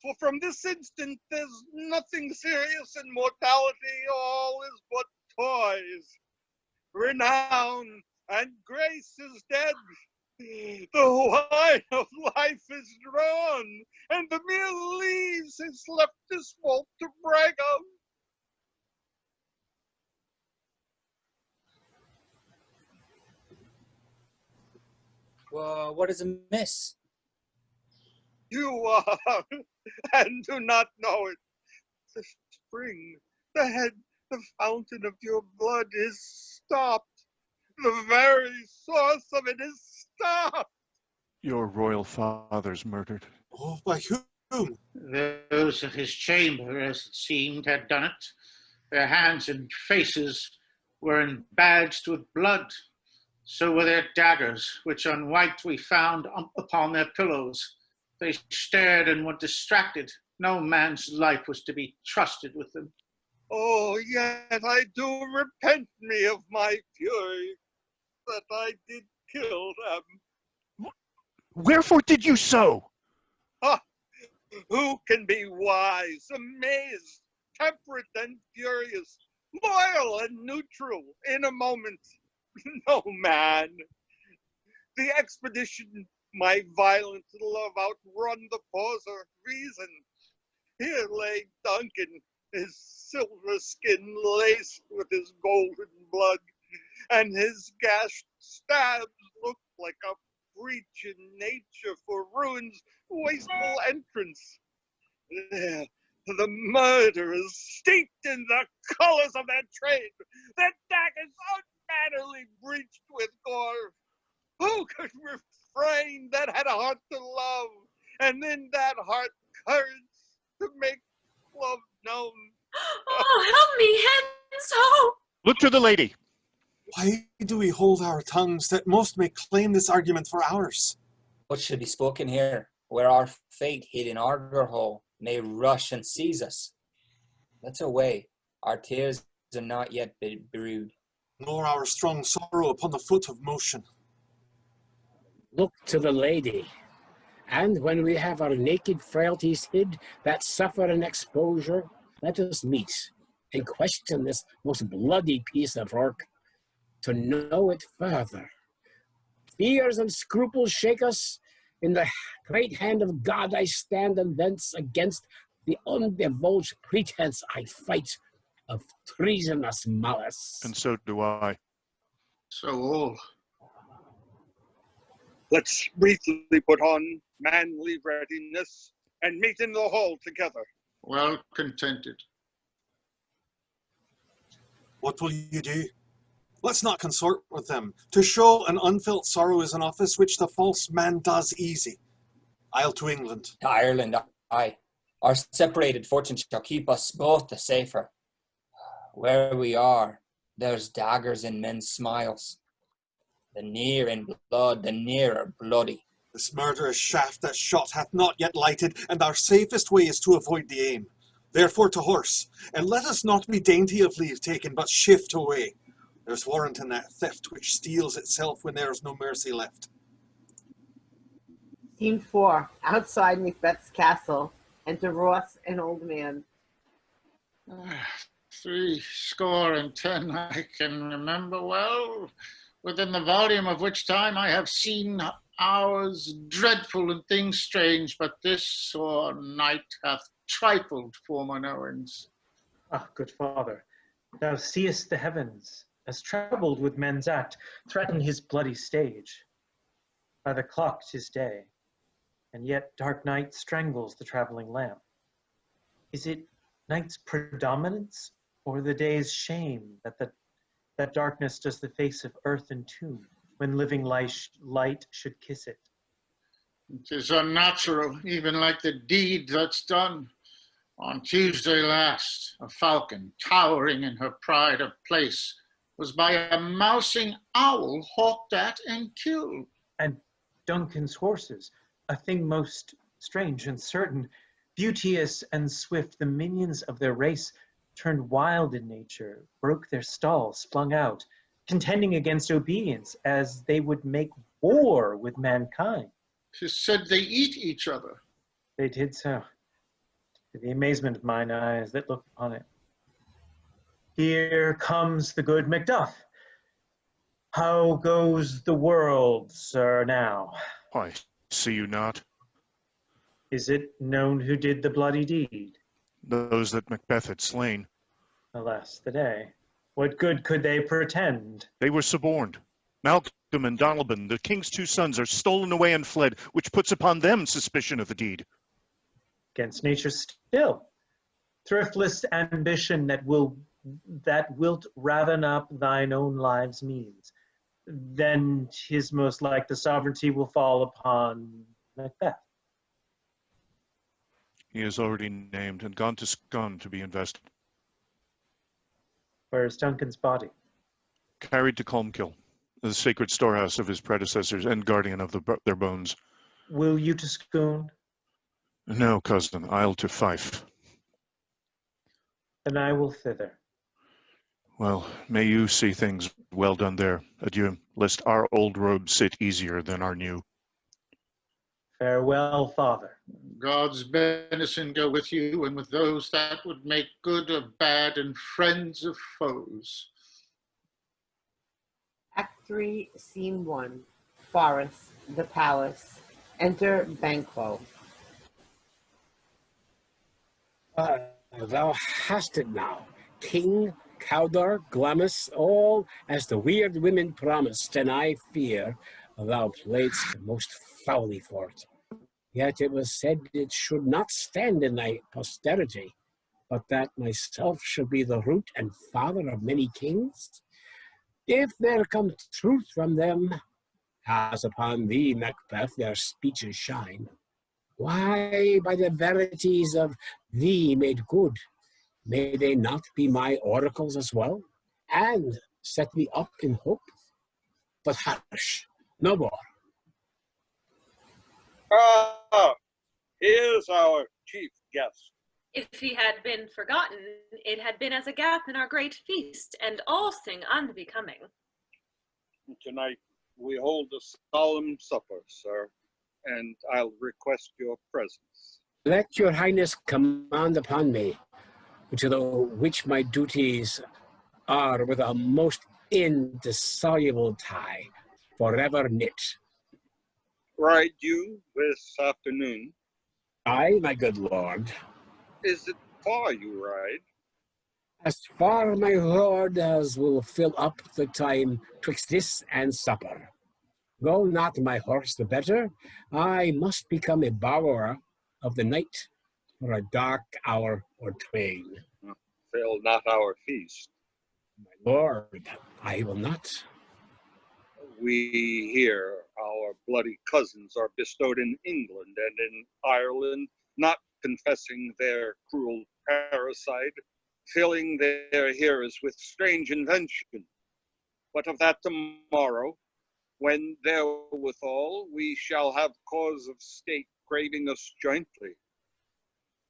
For from this instant there's nothing serious in mortality, all is but toys. Renown and grace is dead. The wine of life is drawn, and the mere leaves is left this vault to brag of. Well, what is amiss? You are, and do not know it. The spring, the head, the fountain of your blood is stopped. The very source of it is stopped. Your royal father's murdered. Oh, by whom? Those of his chamber, as it seemed, had done it. Their hands and faces were embadged with blood. So were their daggers, which unwiped we found upon their pillows. They stared and were distracted. No man's life was to be trusted with them. Oh, yet I do repent me of my fury, that I did kill them. Wherefore did you so? Ah, who can be wise, amazed, temperate and furious, loyal and neutral in a moment? No man. The expedition, my violent love outrun the pause of reason. Here lay Duncan, his silver skin laced with his golden blood, and his gashed stabs looked like a breach in nature for ruin's wasteful entrance. There, the murderers steeped in the colors of their trade, their daggers unmannerly breached with gore. Who could refrain that had a heart to love, and in that heart courage to make love known? Oh, help me, hence hope! Look to the lady. Why do we hold our tongues that most may claim this argument for ours? What should be spoken here, where our fate hid in Arger Hall may rush and seize us? Let's away. Our tears are not yet brewed. nor our strong sorrow upon the foot of motion. Look to the lady, and when we have our naked frailties hid that suffer an exposure, let us meet and question this most bloody piece of work, to know it further. Fears and scruples shake us. In the great hand of God I stand, and thence against the undivulged pretense I fight of treasonous malice. And so do I. So all. Let's briefly put on manly readiness and meet in the hall together. Well contented. What will you do? Let's not consort with them. To show an unfelt sorrow is an office which the false man does easy. I'll to England. To Ireland, I. Our separated fortune shall keep us both the safer. Where we are, there's daggers in men's smiles. The near in blood, the nearer bloody. This murderous shaft that shot hath not yet lighted, and our safest way is to avoid the aim. Therefore to horse, and let us not be dainty of leave taken, but shift away. There's warrant in that theft which steals itself when there is no mercy left. Scene 4. Outside Macbeth's castle. Enter Ross, an old man. 70 I can remember well, within the volume of which time I have seen hours dreadful and things strange, but this sore night hath trifled for mine knowings. Ah, good father, thou seest the heavens, as troubled with men's act, threaten his bloody stage. By the clock 'tis day, and yet dark night strangles the travelling lamp. Is it night's predominance, or the day's shame that darkness does the face of earth entomb, when living light should kiss it? 'Tis unnatural, even like the deed that's done. On Tuesday last, a falcon, towering in her pride of place, was by a mousing owl hawked at and killed. And Duncan's horses, a thing most strange and certain, beauteous and swift, the minions of their race, turned wild in nature, broke their stalls, flung out, contending against obedience, as they would make war with mankind. 'Tis said they eat each other. They did so, to the amazement of mine eyes that looked upon it. Here comes the good Macduff. How goes the world, sir, now? Why, see you not? Is it known who did the bloody deed? Those that Macbeth had slain. Alas, the day. What good could they pretend? They were suborned. Malcolm and Donalbain, the king's 2 sons, are stolen away and fled, which puts upon them suspicion of the deed. Against nature still. Thriftless ambition that wilt raven up thine own lives' means. Then 'tis most like the sovereignty will fall upon Macbeth. He is already named and gone to Scone to be invested. Where is Duncan's body? Carried to Colmkill, the sacred storehouse of his predecessors and guardian of their bones. Will you to Scone? No, cousin, I'll to Fife. Then I will thither. Well, may you see things well done there. Adieu, lest our old robes sit easier than our new. Farewell, father. God's benison go with you and with those that would make good of bad and friends of foes. Act 3, Scene 1. Forest, the palace. Enter Banquo. Thou hast it now. King, Cawdor, Glamis, all as the weird women promised, and I fear thou playedst most foully for it. Yet it was said it should not stand in thy posterity, but that myself should be the root and father of many kings. If there come truth from them, as upon thee, Macbeth, their speeches shine, why, by the verities of thee made good, may they not be my oracles as well, and set me up in hope? But hush, no more. Ah, here's our chief guest. If he had been forgotten, it had been as a gap in our great feast, and all thing unbecoming. Tonight we hold a solemn supper, sir, and I'll request your presence. Let your highness command upon me, to the which my duties are with a most indissoluble tie, forever knit. Ride you this afternoon? Aye, my good lord. Is it far you ride? As far, my lord, as will fill up the time twixt this and supper. Go not my horse the better, I must become a bower of the night for a dark hour or twain. Fail not our feast. My lord, I will not. We here, our bloody cousins, are bestowed in England and in Ireland, not confessing their cruel parricide, filling their hearers with strange invention. But of that tomorrow, when therewithal we shall have cause of state craving us jointly.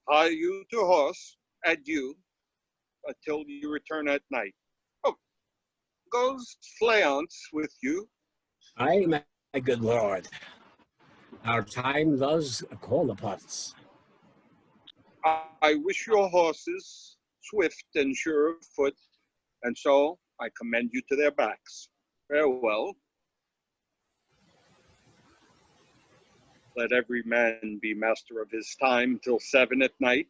Hie you to horse, adieu, till you return at night. Oh, goes Fleance with you? Aye, my good lord. Our time does call upon us. I wish your horses swift and sure of foot, and so I commend you to their backs. Farewell. Let every man be master of his time till 7 at night.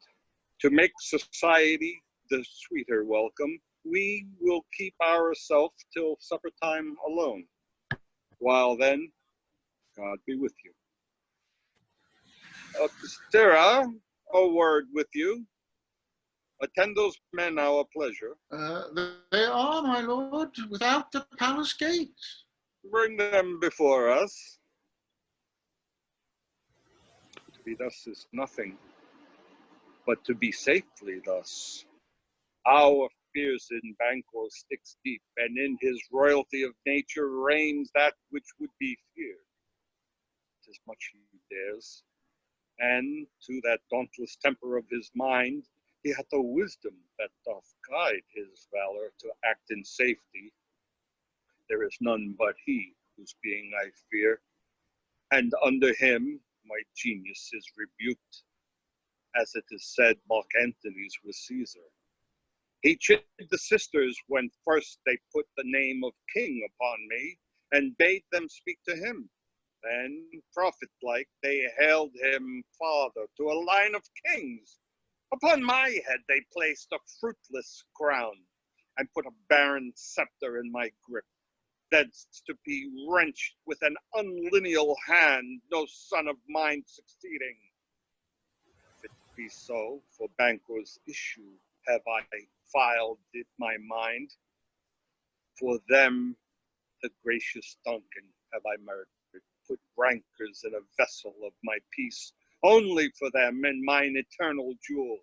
To make society the sweeter welcome, we will keep ourselves till supper time alone. While then, God be with you. Sarah, a word with you. Attend those men our pleasure. They are, my lord, without the palace gate. Bring them before us. To be thus is nothing, but to be safely thus. Our fears in Banquo sticks deep, and in his royalty of nature reigns that which would be feared. 'Tis much he dares, and to that dauntless temper of his mind, he hath a wisdom that doth guide his valor to act in safety. There is none but he whose being I fear, and under him my genius is rebuked, as it is said Mark Antony's was Caesar. He chid the sisters when first they put the name of king upon me, and bade them speak to him. Then, prophet-like, they hailed him father to a line of kings. Upon my head they placed a fruitless crown, and put a barren scepter in my grip, thence to be wrenched with an unlineal hand, no son of mine succeeding. If it be so, for Banquo's issue have I filed in my mind. For them, the gracious Duncan, have I murdered, put rancors in a vessel of my peace, only for them and mine eternal jewel,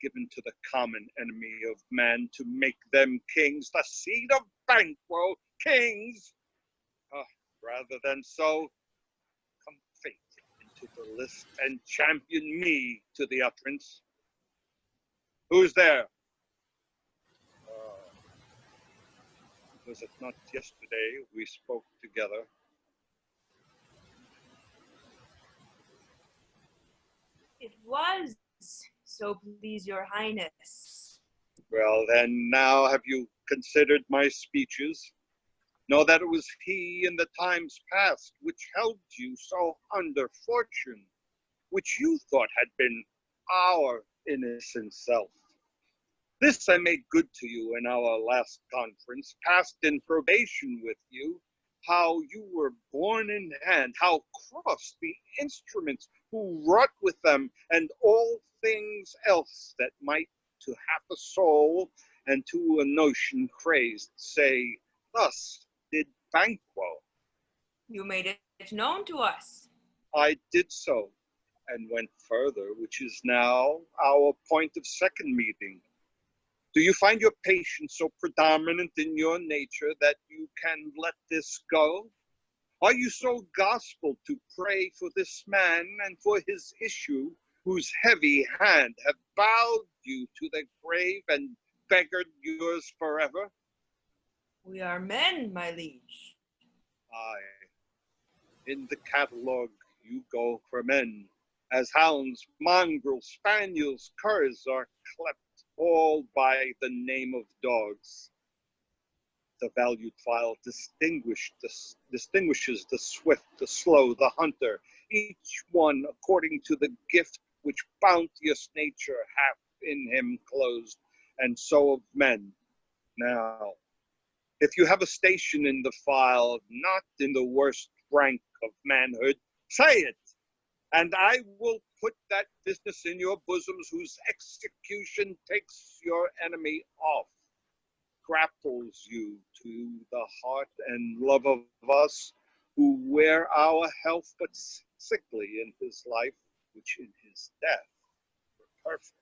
given to the common enemy of man, to make them kings, the seed of Banquo, kings. Rather than so, come fate into the list and champion me to the utterance. Who's there? Was it not yesterday we spoke together? It was, so please your highness. Well, then, now have you considered my speeches? Know that it was he in the times past which held you so under fortune, which you thought had been our innocent self. This I made good to you in our last conference, passed in probation with you, how you were born in hand, how crossed the instruments who wrought with them, and all things else that might to half a soul and to a notion crazed say, thus did Banquo. You made it known to us. I did so, and went further, which is now our point of second meeting. Do you find your patience so predominant in your nature that you can let this go? Are you so gospel to pray for this man and for his issue, whose heavy hand have bowed you to the grave and beggared yours forever? We are men, my liege. Aye, in the catalogue you go for men, as hounds, mongrels, spaniels, curs are clept, all by the name of dogs. The valued file distinguishes the swift, the slow, the hunter, each one according to the gift which bounteous nature hath in him closed, and so of men. Now, if you have a station in the file, not in the worst rank of manhood, say it, and I will put that business in your bosoms whose execution takes your enemy off, grapples you to the heart and love of us who wear our health but sickly in his life, which in his death were perfect.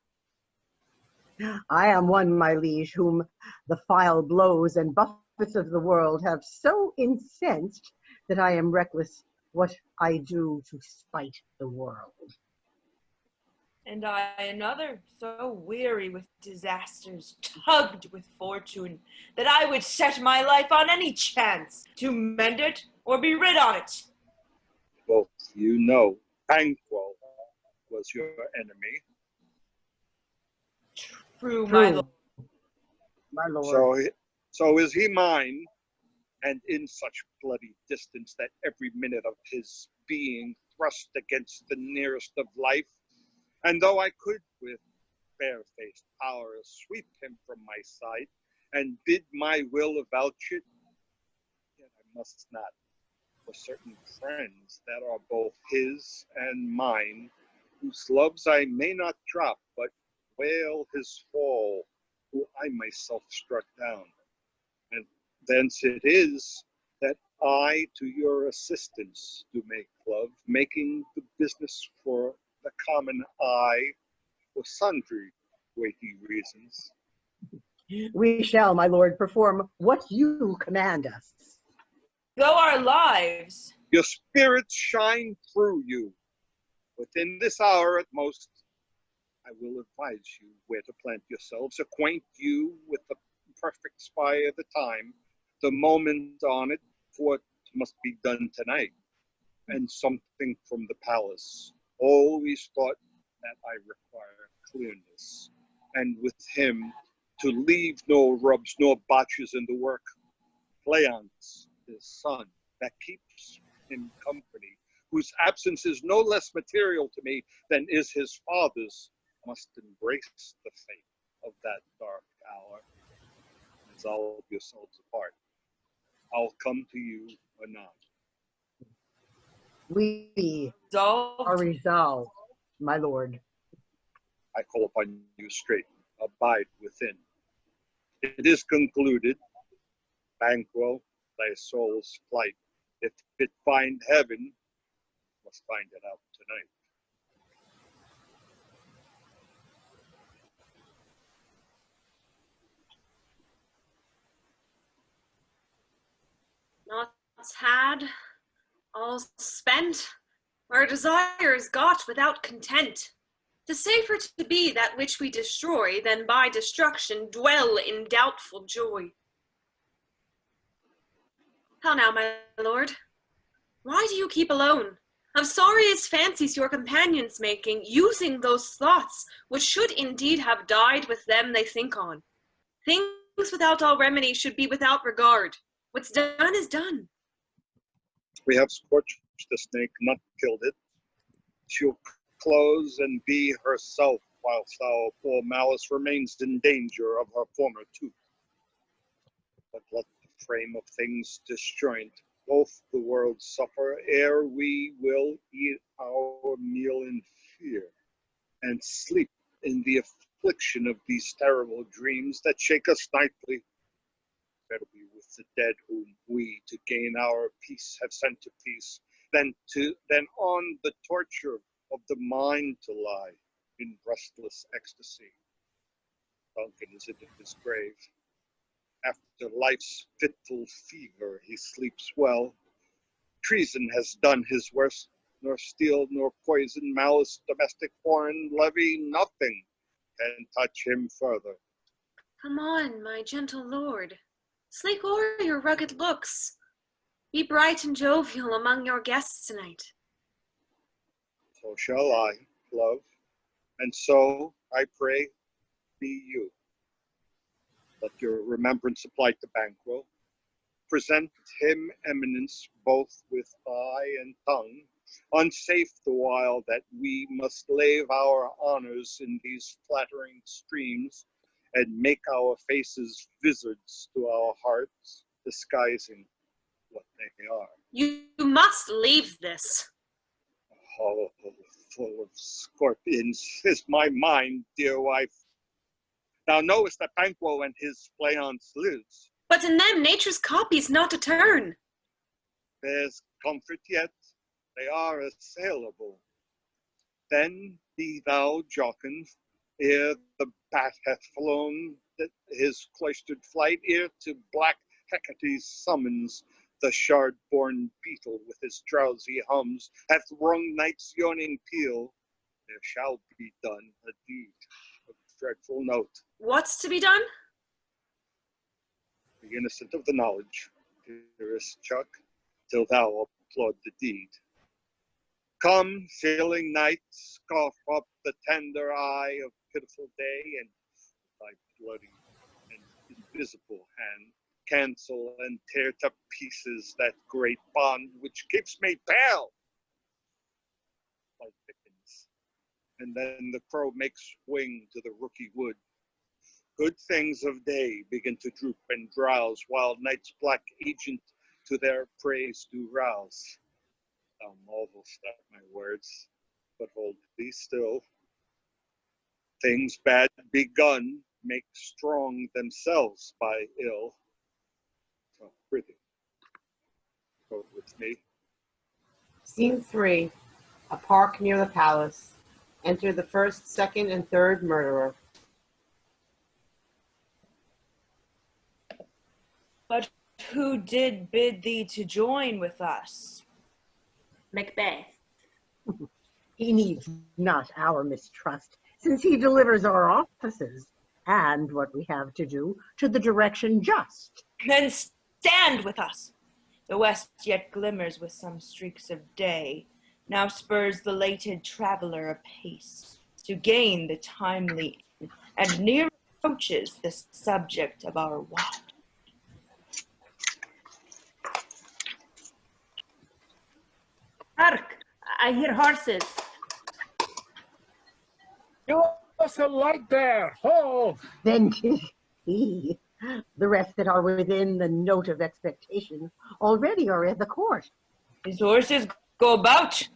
I am one, my liege, whom the file blows and buffets of the world have so incensed that I am reckless what I do to spite the world. And I another, so weary with disasters, tugged with fortune, that I would set my life on any chance to mend it or be rid on it. Both you know Banquo was your enemy. True, my lord. My lord. So is he mine, and in such bloody distance that every minute of his being thrust against the nearest of life, and though I could with barefaced power sweep him from my sight, and bid my will avouch it, yet I must not, for certain friends that are both his and mine, whose loves I may not drop, but wail his fall, who I myself struck down. And thence it is that I to your assistance do make love, making the business for the common eye, for sundry weighty reasons. We shall, my lord, perform what you command us. Go our lives. Your spirits shine through you. Within this hour at most, I will advise you where to plant yourselves, acquaint you with the perfect spy of the time, the moment on it, for it must be done tonight, and something from the palace. Always thought that I require clearness, and with him to leave no rubs nor botches in the work. Cleance, his son, that keeps him company, whose absence is no less material to me than is his father's, must embrace the fate of that dark hour. Resolve yourselves apart. I'll come to you anon. We are resolved, my lord. I call upon you straight. Abide within. It is concluded. Banquo, thy soul's flight, if it find heaven, must find it out tonight. Naught's had, all spent, our desires got without content. 'Tis safer to be that which we destroy than by destruction dwell in doubtful joy. How now, my lord? Why do you keep alone? Of sorriest fancies your companions making, using those thoughts which should indeed have died with them they think on. Things without all remedy should be without regard. What's done is done. We have scorched the snake, not killed it. She'll close and be herself, whilst our poor malice remains in danger of her former tooth. But let the frame of things disjoint, both the world suffer, ere we will eat our meal in fear, and sleep in the affliction of these terrible dreams that shake us nightly. Better be with the dead whom we, to gain our peace, have sent to peace, than on the torture of the mind to lie in restless ecstasy. Duncan is in his grave. After life's fitful fever, he sleeps well. Treason has done his worst. nor steel, nor poison, malice, domestic, foreign, levy, nothing can touch him further. Come on, my gentle lord. Slake o'er your rugged looks. Be bright and jovial among your guests tonight. So shall I, love, and so, I pray, be you. Let your remembrance apply to Banquo. Present him eminence both with eye and tongue, unsafe the while that we must lave our honors in these flattering streams, and make our faces vizards to our hearts, disguising what they are. You must leave this. Oh, full of scorpions is my mind, dear wife. Thou knowest that Banquo and his flayance lives. But in them nature's copy's not a turn. There's comfort yet, they are assailable. Then be thou jocund, ere the bat hath flown his cloistered flight, ere to black Hecate's summons the shard-born beetle with his drowsy hums hath wrung night's yawning peal. There shall be done a deed of dreadful note. What's to be done? Be innocent of the knowledge, dearest Chuck, till thou applaud the deed. Come, sailing night, scoff up the tender eye of pitiful day, and thy bloody and invisible hand cancel and tear to pieces that great bond which keeps me pale. Light thickens, and then the crow makes wing to the rooky wood. Good things of day begin to droop and drowse, while night's black agent to their praise do rouse. Thou marvelst at my words, but hold thee still. Things bad begun make strong themselves by ill. So, prithee, go with me. Scene 3. A park near the palace. Enter the first, second, and third murderer. But who did bid thee to join with us? Macbeth. He needs not our mistrust, since he delivers our offices and what we have to do to the direction just. Then stand with us. The west yet glimmers with some streaks of day. Now spurs the lated traveler apace to gain the timely inn, and near approaches the subject of our watch. Hark! I hear horses. You also light there. Ho! Then 'tis he. The rest that are within the note of expectation already are at the court. His horses go about?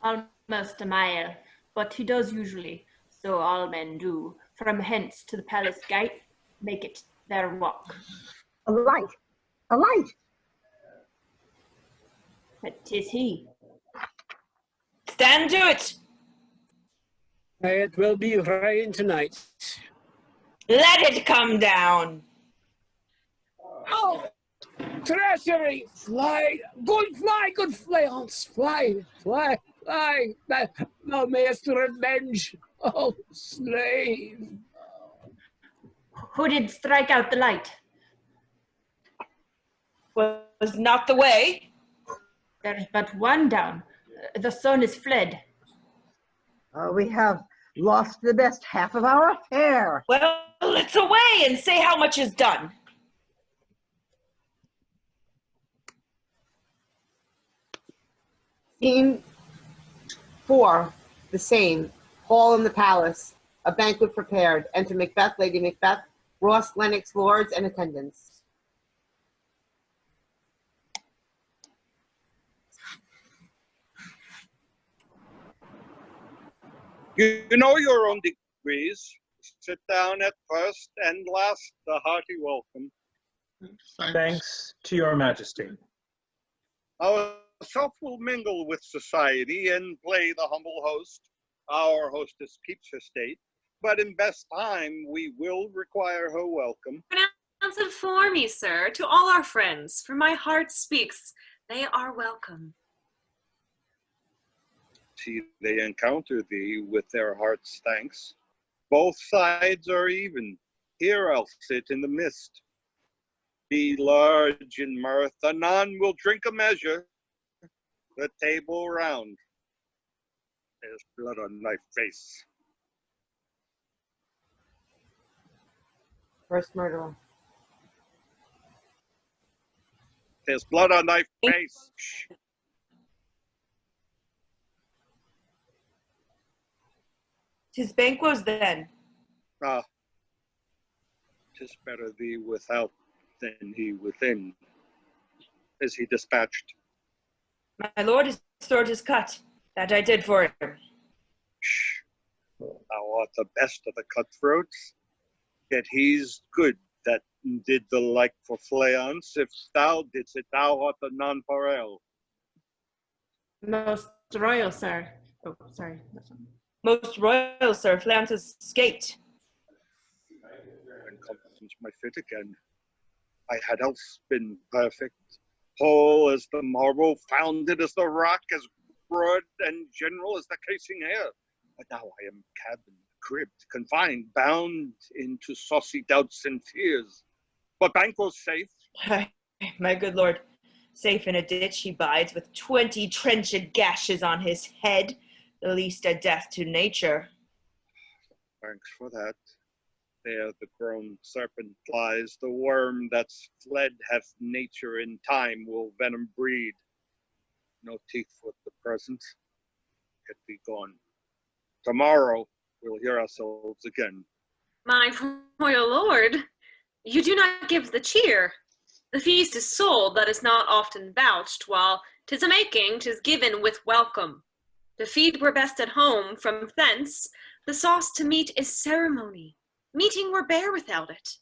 Almost a mile, but he does usually, so all men do, from hence to the palace gate, make it their walk. A light! A light! But 'tis he. Stand to it! It will be rain tonight. Let it come down! Oh! Treachery! Fly! Good flayance! Fly! Fly! Fly! Thou mayest revenge! Oh, slave! Who did strike out the light? Was not the way? There's but one down. The sun is fled. We have lost the best half of our affair. Well, let's away and say how much is done. Scene 4. The same. Hall in the palace. A banquet prepared. Enter Macbeth, Lady Macbeth, Ross, Lennox, lords, and attendants. You know your own degrees. Sit down at first and last, a hearty welcome. Thanks to your majesty. Ourself will mingle with society and play the humble host. Our hostess keeps her state, but in best time we will require her welcome. Pronounce it for me, sir, to all our friends, for my heart speaks. They are welcome. See, they encounter thee with their hearts' thanks. Both sides are even. Here I'll sit in the mist. Be large in mirth, anon we'll drink a measure. The table round. There's blood on thy face. First murderer. There's blood on thy face. Shh. 'Tis Banquo's then. Ah, 'tis better thee without than he within. Is he dispatched? My lord, his throat is cut. That I did for him. Shh. Thou art the best of the cutthroats. Yet he's good that did the like for Fleance. If thou didst it, thou art the nonpareil. Most royal, sir. Oh, sorry. Most royal, sir. Fleance has escaped. And comes my fit again. I had else been perfect, whole as the marble, founded as the rock, as broad and general as the casing air. But now I am cabined, cribbed, confined, bound into saucy doubts and fears. But Banquo's safe. My good lord, safe in a ditch he bides, with 20 trenched gashes on his head, the least a death to nature. Thanks for that. There the grown serpent lies, the worm that's fled hath nature in time will venom breed. No teeth for the present, get thee gone. Tomorrow we'll hear ourselves again. My royal lord, you do not give the cheer. The feast is sold that is not often vouched, while 'tis a making, 'tis given with welcome. The feed were best at home, from thence the sauce to meat is ceremony. Meeting were bare without it.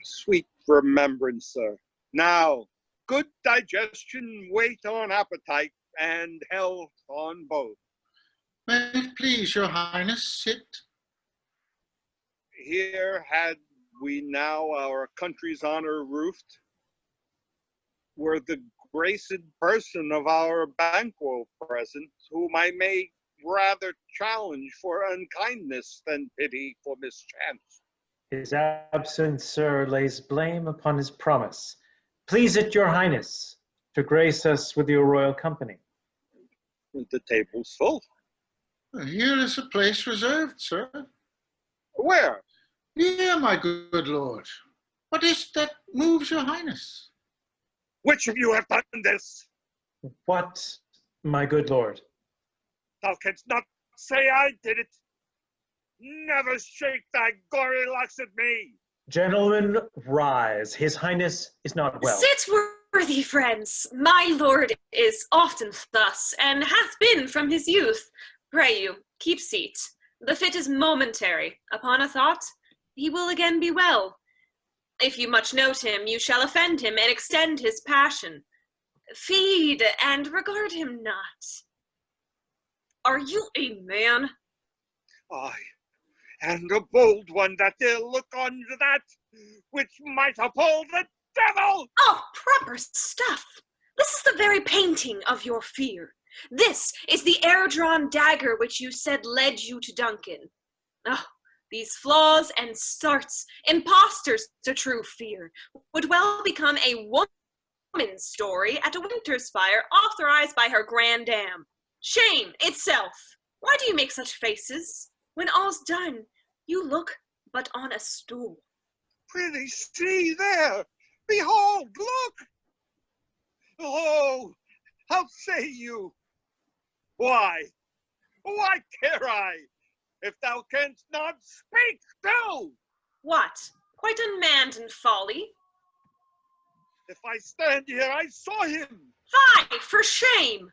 Sweet remembrance, sir. Now, good digestion wait on appetite, and health on both. May it please your highness, sit. Here had we now our country's honor roofed, were the graced person of our Banquo present, whom I may rather challenge for unkindness than pity for mischance. His absence, sir, lays blame upon his promise. Please it your highness to grace us with your royal company. The table's full. Here is a place reserved, sir. Where? Here, my good lord. What is that moves your highness? Which of you have done this? What, my good lord? Thou canst not say I did it. Never shake thy gory locks at me. Gentlemen, rise. His highness is not well. Sit, worthy friends. My lord is often thus, and hath been from his youth. Pray you, keep seat. The fit is momentary. Upon a thought, he will again be well. If you much note him, you shall offend him and extend his passion. Feed and regard him not. Are you a man? Aye, and a bold one that dare look on that which might appall the devil. Oh, proper stuff. This is the very painting of your fear. This is the air-drawn dagger which you said led you to Duncan. Oh, these flaws and starts, impostors to true fear, would well become a woman's story at a winter's fire authorized by her grandam. Shame itself! Why do you make such faces? When all's done, you look but on a stool. Prithee, see there! Behold, look! Oh, how say you? Why care I? If thou canst not speak, do! What? Quite unmanned in folly? If I stand here, I saw him. Fie, for shame!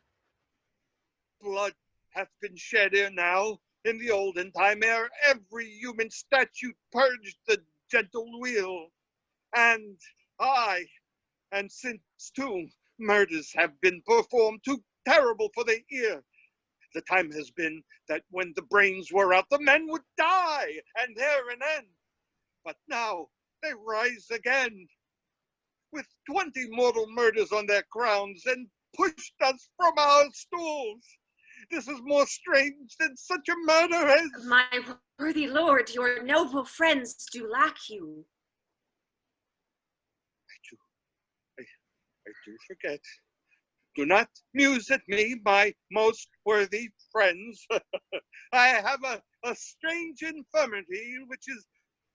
Blood hath been shed ere now, in the olden time, ere every human statute purged the gentle wheel. And since too, murders have been performed too terrible for the ear. The time has been that when the brains were out, the men would die, and there an end. But now they rise again. with 20 mortal murders on their crowns and pushed us from our stools. This is more strange than such a murder as... My worthy lord, your noble friends do lack you. I do forget. Do not muse at me, my most worthy friends. I have a strange infirmity which is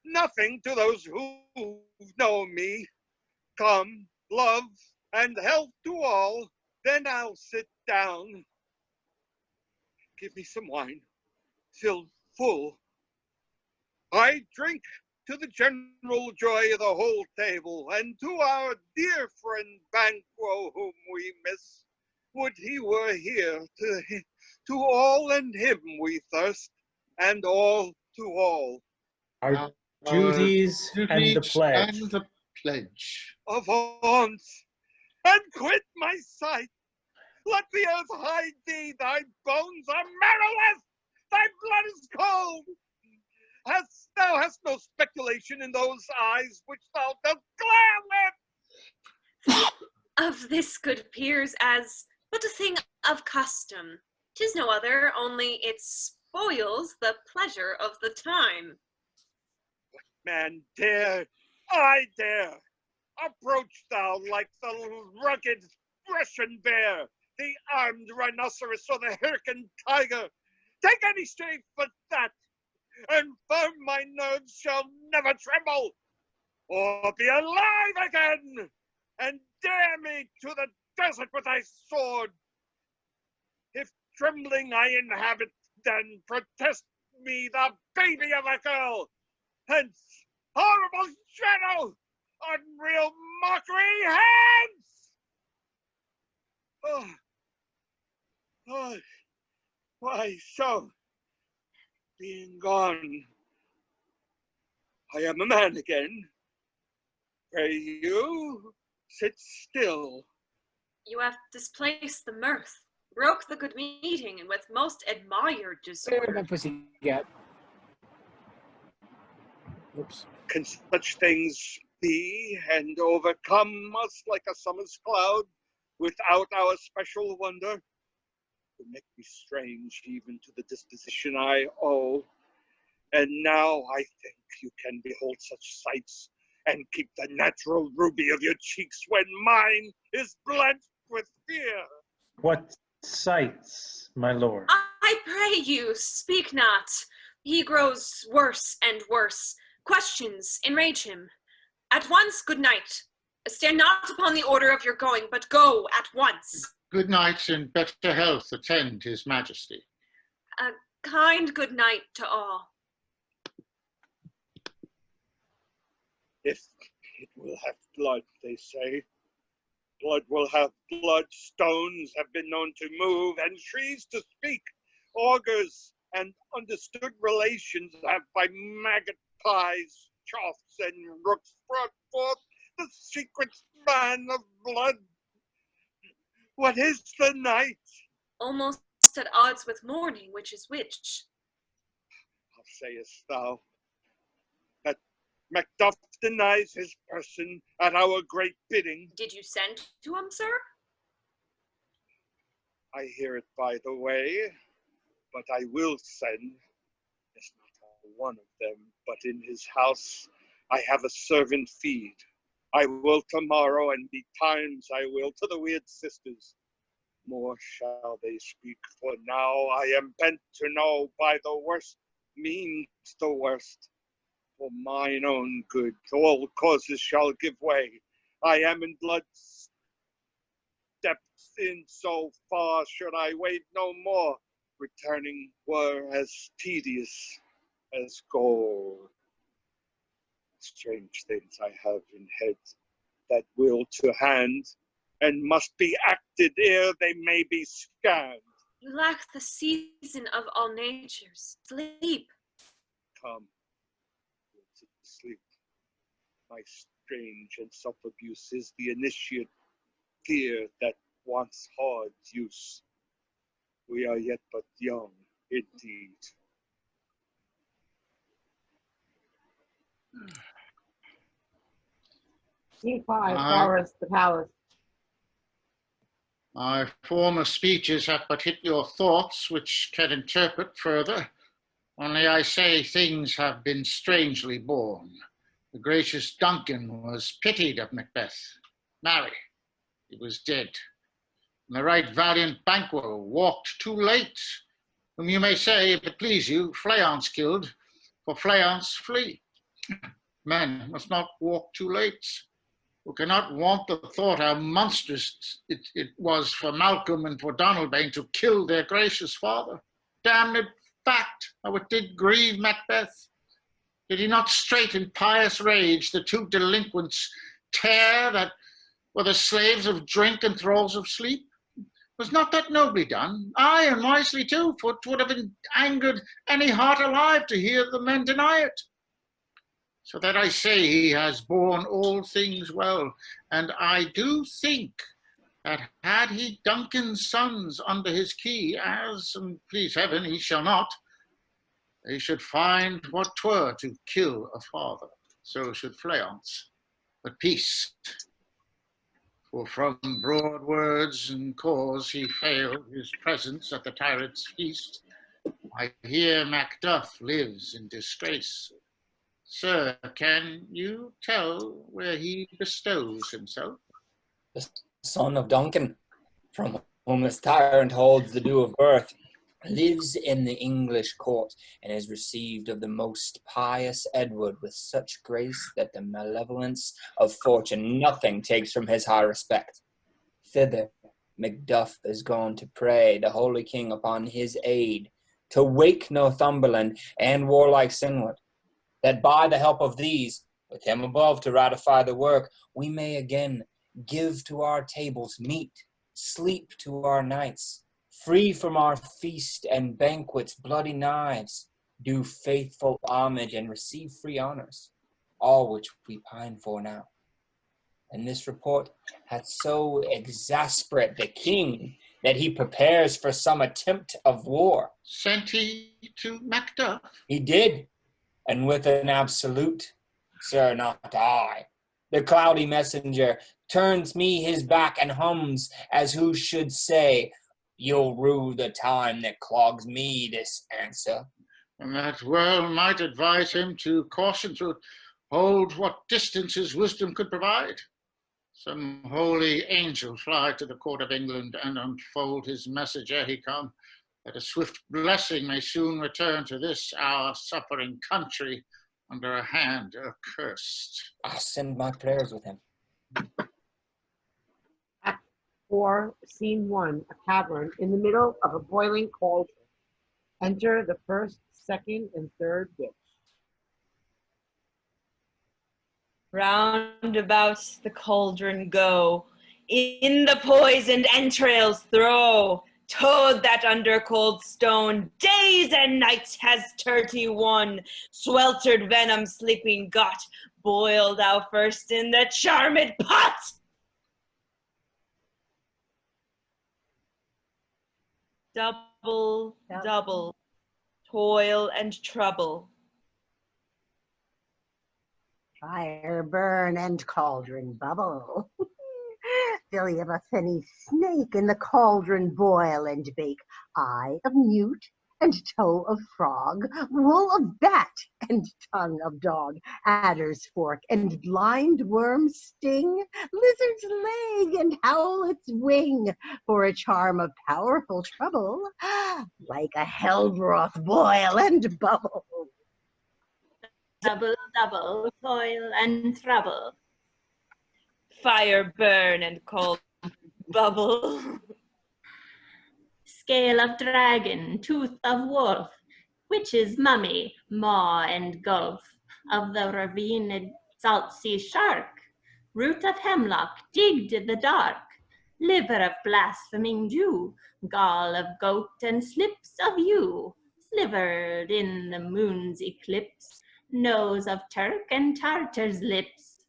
nothing to those who know me. Come, love, and health to all, then I'll sit down. Give me some wine, filled full. I drink to the general joy of the whole table, and to our dear friend Banquo, whom we miss. Would he were here, to all and him we thirst, and all to all. Our duties and the pledge. And the pledge. Avaunt, and quit my sight. Let the earth hide thee, thy bones are marrowless, thy blood is cold. Thou hast no speculation in those eyes which thou dost glare with. Of this good peers as but a thing of custom. 'Tis no other, only it spoils the pleasure of the time. Man dare, I dare. Approach thou like the rugged Russian bear, the armed rhinoceros or the Hyrcan tiger. Take any shape but that, and firm my nerves shall never tremble, or be alive again, and dare me to the desert with thy sword. If trembling I inhabit, then protest me the baby of a girl. Hence, horrible shadow, unreal mockery, hence! Why so? Being gone, I am a man again. Pray you, sit still. You have displaced the mirth, broke the good meeting, and with most admired Where disorder. my pussy get? Oops. Can such things be and overcome us like a summer's cloud without our special wonder? To make me strange even to the disposition I owe. And now I think you can behold such sights and keep the natural ruby of your cheeks when mine is blanched with fear. What sights, my lord? I pray you, speak not. He grows worse and worse. Questions enrage him. At once, good night. Stand not upon the order of your going, but go at once. Good night and better health attend his majesty. A kind good night to all. If it will have blood, they say, blood will have blood. Stones have been known to move, and trees to speak. Augurs and understood relations have by magpies, choughs, and rooks brought forth the secret span of blood. What is the night? Almost at odds with morning, which is which? How sayest thou? That Macduff denies his person at our great bidding. Did you send to him, sir? I hear it by the way, but I will send. There's not one of them, but in his house I have a servant feed. I will tomorrow, and betimes I will to the weird sisters. More shall they speak, for now I am bent to know by the worst means the worst. For mine own good, all causes shall give way. I am in blood's depths in so far, should I wait no more, returning were as tedious as gold. Strange things I have in head that will to hand, and must be acted ere they may be scanned. You lack the season of all natures. Sleep. Come, to sleep. My strange and self-abuse is the initiate fear that wants hard use. We are yet but young, indeed. Scene 5, Uh-huh. Forest, the palace. My former speeches have but hit your thoughts, which can interpret further. Only I say things have been strangely born. The gracious Duncan was pitied of Macbeth. Marry, he was dead. And the right valiant Banquo walked too late, whom you may say, if it please you, Fleance killed, for Fleance flee. Men must not walk too late, who cannot want the thought how monstrous it was for Malcolm and for Donalbain to kill their gracious father. Damned fact, how it did grieve Macbeth. Did he not straight in pious rage the two delinquents tear that were the slaves of drink and thralls of sleep? Was not that nobly done? Aye, and wisely too, for 'twould have angered any heart alive to hear the men deny it. So that I say he has borne all things well, and I do think that had he Duncan's sons under his key, as, and please heaven, he shall not, they should find what 'twere to kill a father. So should Fleance. But peace. For from broad words and cause he failed his presence at the tyrant's feast. I hear Macduff lives in disgrace. Sir, can you tell where he bestows himself? The son of Duncan, from whom this tyrant holds the due of birth, lives in the English court, and is received of the most pious Edward with such grace that the malevolence of fortune nothing takes from his high respect. Thither Macduff is gone to pray the holy king upon his aid, to wake Northumberland and warlike Sinward, that by the help of these, with him above to ratify the work, we may again give to our tables meat, sleep to our nights, free from our feast and banquets bloody knives, do faithful homage and receive free honors, all which we pine for now. And this report hath so exasperate the king that he prepares for some attempt of war. Sent he to Macduff? He did, and with an absolute, sir, not I. The cloudy messenger turns me his back and hums as who should say, you'll rue the time that clogs me this answer. And that well might advise him to caution to hold what distance his wisdom could provide. Some holy angel fly to the court of England and unfold his message ere he come, that a swift blessing may soon return to this our suffering country under a hand accursed. I'll send my prayers with him. Act 4, Scene 1, a cavern in the middle of a boiling cauldron. Enter the first, second, and third witch. Round about the cauldron go, in the poisoned entrails throw. Toad that under cold stone days and nights has 31 sweltered venom sleeping got. Boil thou first in the charmed pot. Double, double, toil and trouble. Fire burn and cauldron bubble. Filly of a finny snake in the cauldron boil and bake. Eye of newt and toe of frog, wool of bat and tongue of dog, adder's fork and blind worm's sting, lizard's leg and howlet's wing, for a charm of powerful trouble, like a hell broth boil and bubble. Double, double, toil and trouble. Fire burn and cold bubble. Scale of dragon, tooth of wolf, witch's mummy, maw and gulf, of the ravined salt sea shark, root of hemlock digged in the dark, liver of blaspheming Jew, gall of goat and slips of yew, slivered in the moon's eclipse, nose of Turk and Tartar's lips,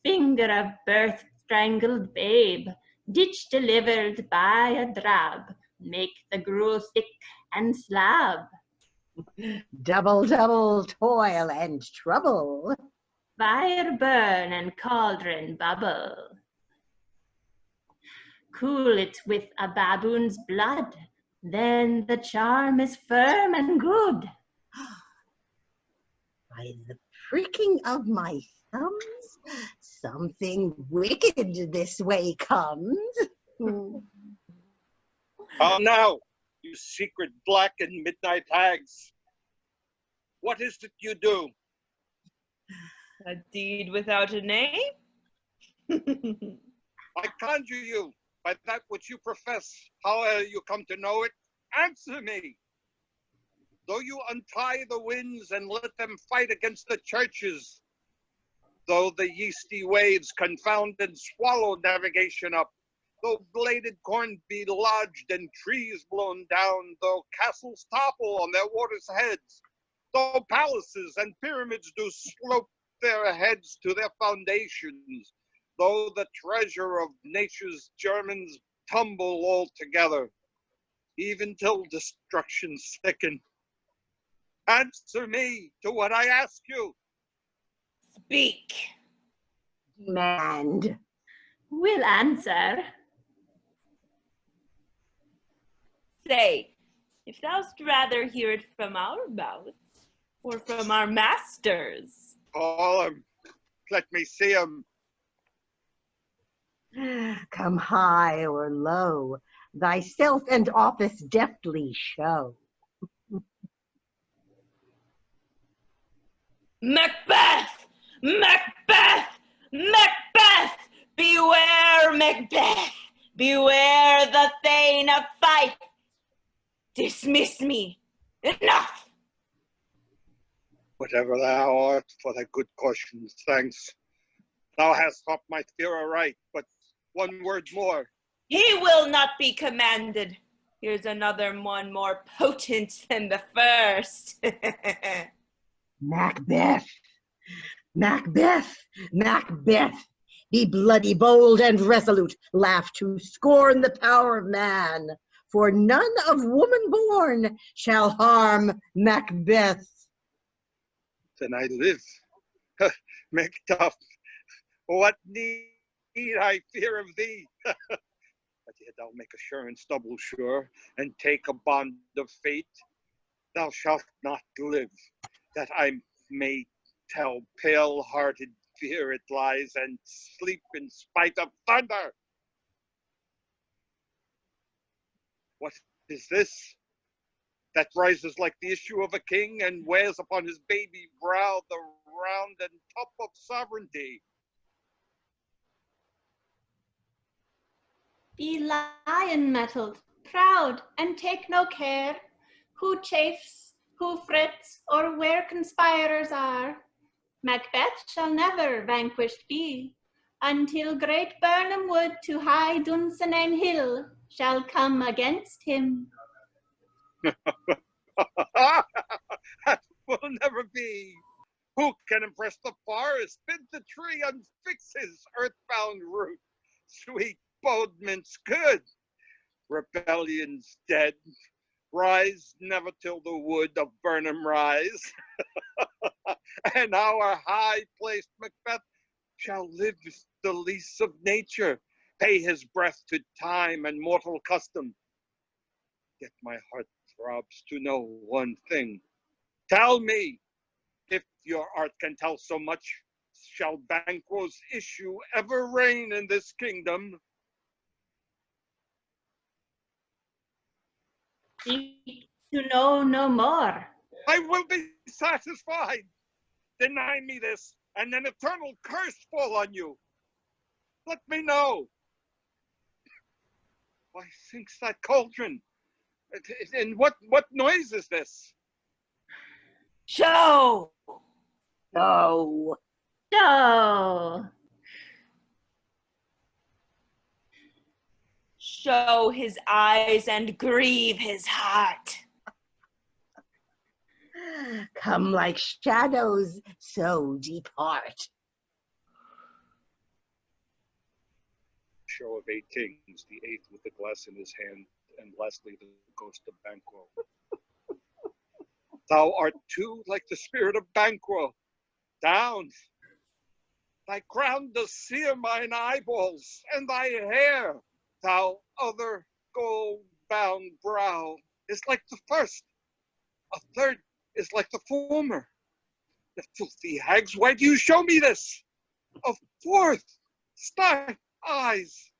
finger of birth strangled babe, ditch delivered by a drab, make the gruel thick and slab. Double, double, toil and trouble. Fire burn and cauldron bubble. Cool it with a baboon's blood, then the charm is firm and good. By the pricking of my thumbs, something wicked this way comes. How now, you secret black and midnight hags? What is it you do? A deed without a name? I conjure you by that which you profess, however you come to know it, answer me. Though you untie the winds and let them fight against the churches, though the yeasty waves confound and swallow navigation up, though bladed corn be lodged and trees blown down, though castles topple on their waters' heads, though palaces and pyramids do slope their heads to their foundations, though the treasure of nature's germans tumble all together, even till destruction thicken. Answer me to what I ask you. Speak. Demand. Will answer. Say, if thou'st rather hear it from our mouths, or from our masters. Call him. Let me see him. Come high or low, thyself and office deftly show. Macbeth! Macbeth! Macbeth! Beware, Macbeth! Beware the Thane of Fife! Dismiss me! Enough! Whatever thou art, for thy good caution, thanks. Thou hast taught my fear aright, but one word more. He will not be commanded. Here's another one more potent than the first. Macbeth, Macbeth, Macbeth, be bloody, bold, and resolute. Laugh to scorn the power of man, for none of woman born shall harm Macbeth. Then I live. Macduff, what need I fear of thee? But yet thou make assurance double sure, and take a bond of fate. Thou shalt not live, that I may tell pale-hearted fear it lies, and sleep in spite of thunder. What is this that rises like the issue of a king and wears upon his baby brow the round and top of sovereignty? Be lion-mettled, proud, and take no care who chafes, who frets, or where conspirers are. Macbeth shall never vanquished be, until great Birnam Wood to high Dunsinane Hill shall come against him. That will never be. Who can impress the forest, bid the tree unfix his earthbound root? Sweet bodements good. Rebellion's dead. Rise never till the wood of Burnham rise. And our high-placed Macbeth shall live the lease of nature, pay his breath to time and mortal custom. Yet my heart throbs to know one thing. Tell me, if your art can tell so much, shall Banquo's issue ever reign in this kingdom? Seek to know no more. I will be satisfied. Deny me this, and an eternal curse fall on you. Let me know. Why sinks that cauldron? And what noise is this? Show! No. So, Show his eyes and grieve his heart. Come like shadows, so depart. Show of 8 kings, the 8th with the glass in his hand, and lastly the ghost of Banquo. Thou art too like the spirit of Banquo. Down, Thy crown does sear mine eyeballs, and thy hair, thou other gold-bound brow, is like the first. A third is like the former. The filthy hags, why do you show me this? A fourth, stark eyes.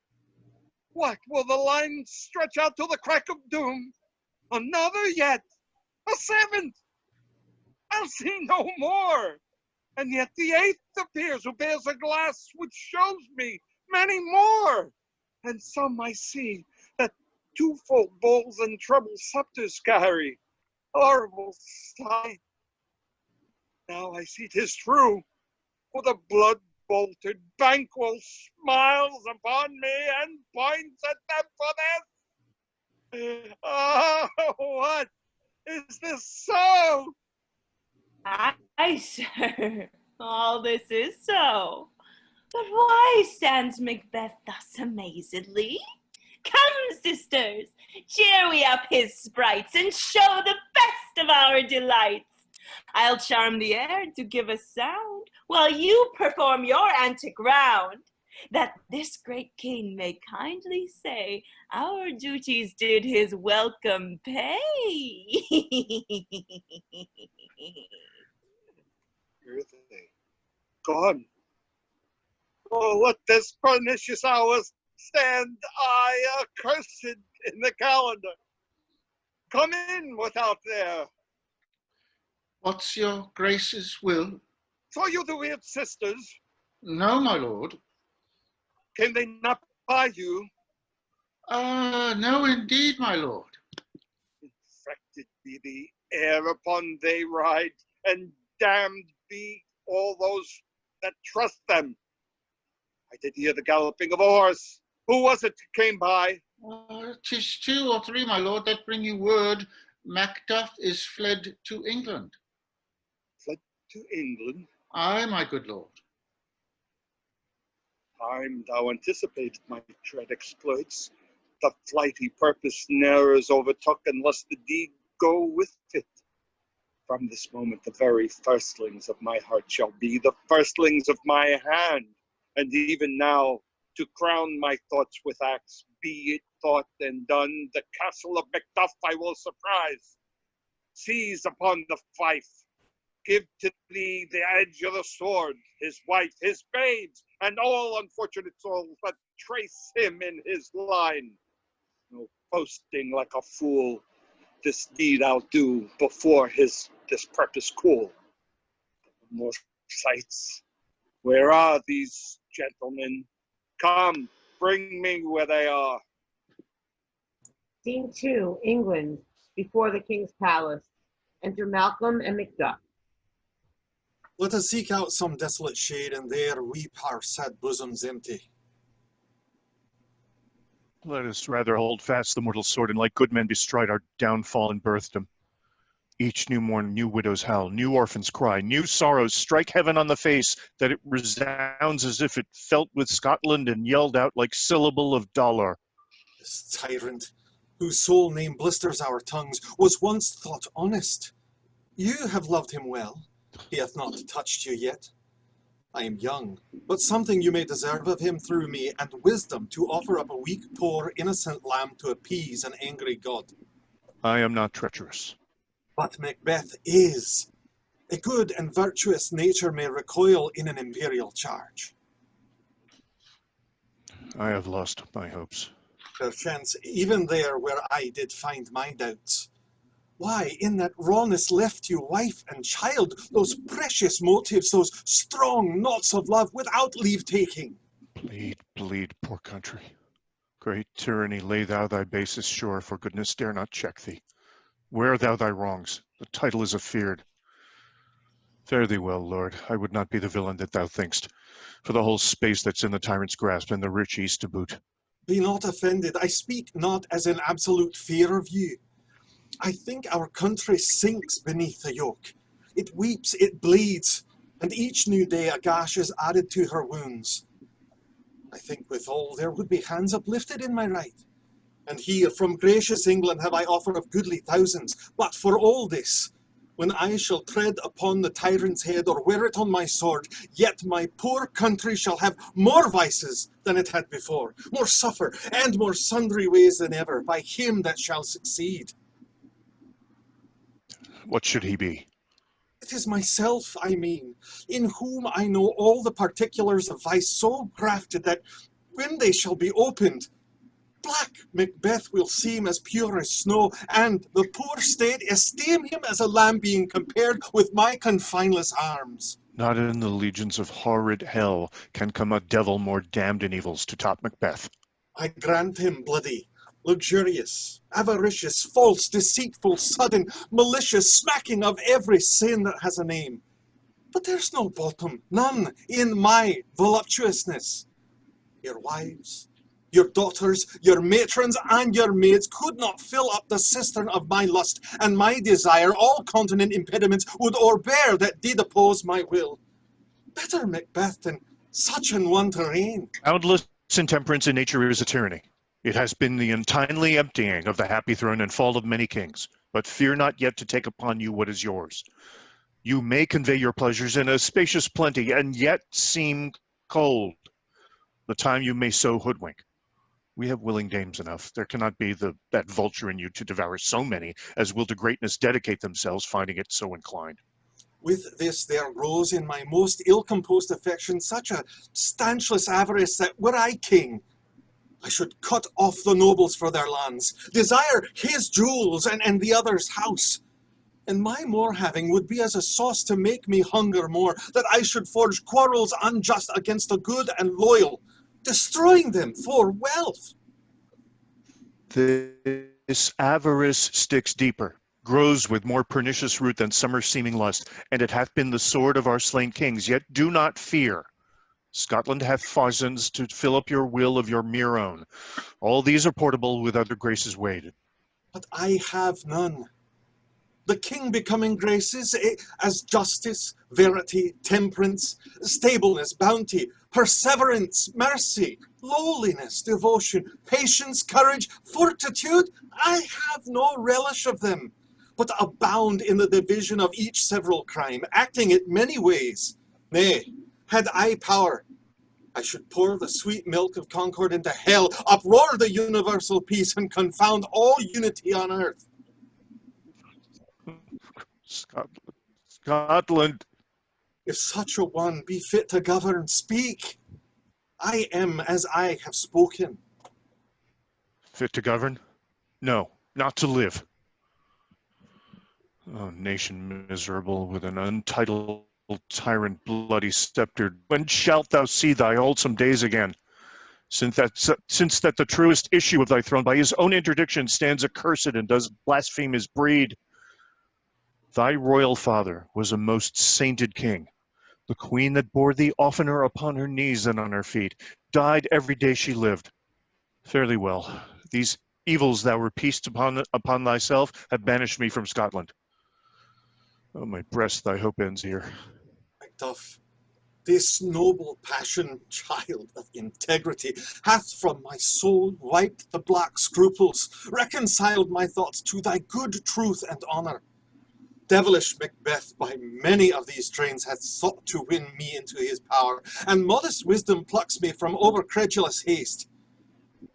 What, will the line stretch out till the crack of doom? Another yet, a seventh. I'll see no more. And yet the eighth appears, who bears a glass which shows me many more. And some I see that twofold bowls and treble scepters carry. Horrible sight. Now I see 'tis true, for the blood-boltered Banquo smiles upon me and points at them for this. Oh, what? Is this so? Aye, sir, all this is so. But why stands Macbeth thus amazedly? Come, sisters, cheer we up his sprites and show the best of our delights. I'll charm the air to give a sound, while you perform your antic round, that this great king may kindly say our duties did his welcome pay. Here they, gone. Oh, let this pernicious hour stand I accursed in the calendar. Come in without there. What's your grace's will? Saw you the weird sisters? No, my lord. Came they not by you? No, indeed, my lord. Infected be the air upon they ride, and damned be all those that trust them. I did hear the galloping of a horse. Who was it came by? 'Tis 2 or 3, my lord, that bring you word Macduff is fled to England. Fled to England? Aye, my good lord. Time thou anticipated my dread exploits. The flighty purpose ne'er is overtook unless the deed go with it. From this moment the very firstlings of my heart shall be the firstlings of my hand. And even now, to crown my thoughts with acts, be it thought and done, the castle of Macduff I will surprise. Seize upon the fife, give to thee the edge of the sword, his wife, his babes, and all unfortunate souls that trace him in his line. No boasting like a fool, this deed I'll do before this purpose cool. More sights. Where are these gentlemen? Come, bring me where they are. Scene 2, England, before the king's palace. Enter Malcolm and Macduff. Let us seek out some desolate shade, and there weep our sad bosoms empty. Let us rather hold fast the mortal sword, and like good men bestride our downfall and birthdom. Each new morn, new widows howl, new orphans cry, new sorrows strike heaven on the face, that it resounds as if it felt with Scotland and yelled out like syllable of dollar. This tyrant, whose sole name blisters our tongues, was once thought honest. You have loved him well. He hath not touched you yet. I am young, but something you may deserve of him through me, and wisdom to offer up a weak, poor, innocent lamb to appease an angry god. I am not treacherous. But Macbeth is. A good and virtuous nature may recoil in an imperial charge. I have lost my hopes. Perchance even there where I did find my doubts. Why, in that rawness left you wife and child, those precious motives, those strong knots of love without leave-taking. Bleed, bleed, poor country. Great tyranny, lay thou thy basest sure, for goodness dare not check thee. Wear thou thy wrongs, the title is afeard. Fare thee well, Lord, I would not be the villain that thou think'st, for the whole space that's in the tyrant's grasp, and the rich east to boot. Be not offended, I speak not as in absolute fear of you. I think our country sinks beneath the yoke. It weeps, it bleeds, and each new day a gash is added to her wounds. I think withal there would be hands uplifted in my right. And here from gracious England have I offer of goodly thousands. But for all this, When I shall tread upon the tyrant's head or wear it on my sword, yet my poor country shall have more vices than it had before, more suffer, and more sundry ways than ever, by him that shall succeed. What should he be? It is myself, I mean, in whom I know all the particulars of vice so grafted that when they shall be opened, black Macbeth will seem as pure as snow, and the poor state esteem him as a lamb being compared with my confineless arms. Not in the legions of horrid hell can come a devil more damned in evils to top Macbeth. I grant him bloody, luxurious, avaricious, false, deceitful, sudden, malicious, smacking of every sin that has a name. But there's no bottom, none, in my voluptuousness. Your wives, your daughters, your matrons, and your maids could not fill up the cistern of my lust and my desire. All continent impediments would o'erbear that did oppose my will. Better Macbeth than such an one to reign. Boundless intemperance in nature is a tyranny. It has been the untimely emptying of the happy throne and fall of many kings. But fear not yet to take upon you what is yours. You may convey your pleasures in a spacious plenty, and yet seem cold. The time you may so hoodwink. We have willing dames enough. There cannot be that vulture in you to devour so many as will to greatness dedicate themselves, finding it so inclined. With this there rose in my most ill-composed affection such a stanchless avarice that were I king, I should cut off the nobles for their lands, desire his jewels and the other's house. And my more having would be as a sauce to make me hunger more, that I should forge quarrels unjust against the good and loyal, destroying them for wealth. This avarice sticks deeper, grows with more pernicious root than summer seeming lust, and it hath been the sword of our slain kings. Yet do not fear. Scotland hath fozzens to fill up your will of your mere own. All these are portable with other graces weighed. But I have none. The king becoming graces as justice, verity, temperance, stableness, bounty, perseverance, mercy, lowliness, devotion, patience, courage, fortitude, I have no relish of them, but abound in the division of each several crime, acting it many ways. Nay, had I power, I should pour the sweet milk of concord into hell, uproar the universal peace, and confound all unity on earth. Scotland. If such a one be fit to govern, speak. I am as I have spoken. Fit to govern? No, not to live. O nation miserable, with an untitled tyrant bloody sceptred, when shalt thou see thy wholesome days again? Since that the truest issue of thy throne by his own interdiction stands accursed and does blaspheme his breed. Thy royal father was a most sainted king. The queen that bore thee oftener upon her knees than on her feet, died every day she lived. Fare thee well. These evils thou repeatest upon thyself have banished me from Scotland. Oh, my breast, thy hope ends here. Macduff, this noble passion, child of integrity, hath from my soul wiped the black scruples, reconciled my thoughts to thy good truth and honour. Devilish Macbeth by many of these trains hath sought to win me into his power, and modest wisdom plucks me from over-credulous haste.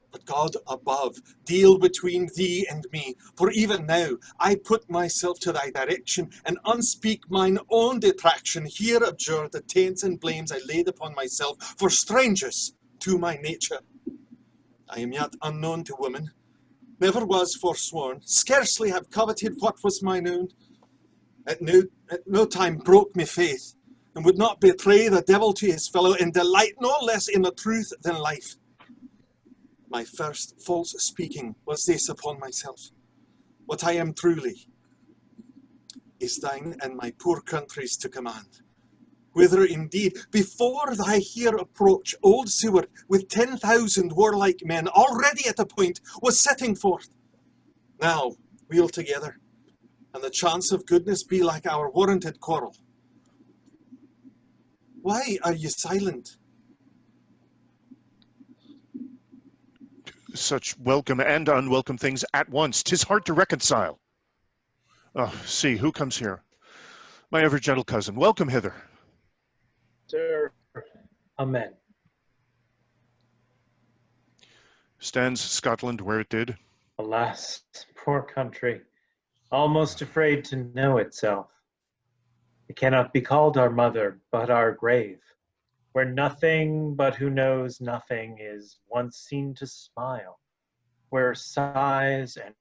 But God above, deal between thee and me, for even now I put myself to thy direction, and unspeak mine own detraction. Here abjure the taints and blames I laid upon myself, for strangers to my nature. I am yet unknown to women, never was forsworn, scarcely have coveted what was mine own. At no time broke me faith, and would not betray the devil to his fellow, and delight no less in the truth than life. My first false speaking was this upon myself: what I am truly is thine and my poor country's to command. Whither indeed, before thy here approach, old Seward, with 10,000 warlike men, already at a point, was setting forth. Now, we'll together, and the chance of goodness be like our warranted quarrel. Why are you silent? Such welcome and unwelcome things at once. 'Tis hard to reconcile. Oh, see, who comes here? My ever gentle cousin, welcome hither. Sir, amen. Stands Scotland where it did? Alas, poor country, almost afraid to know itself. It cannot be called our mother, but our grave, where nothing but who knows nothing is once seen to smile, where sighs and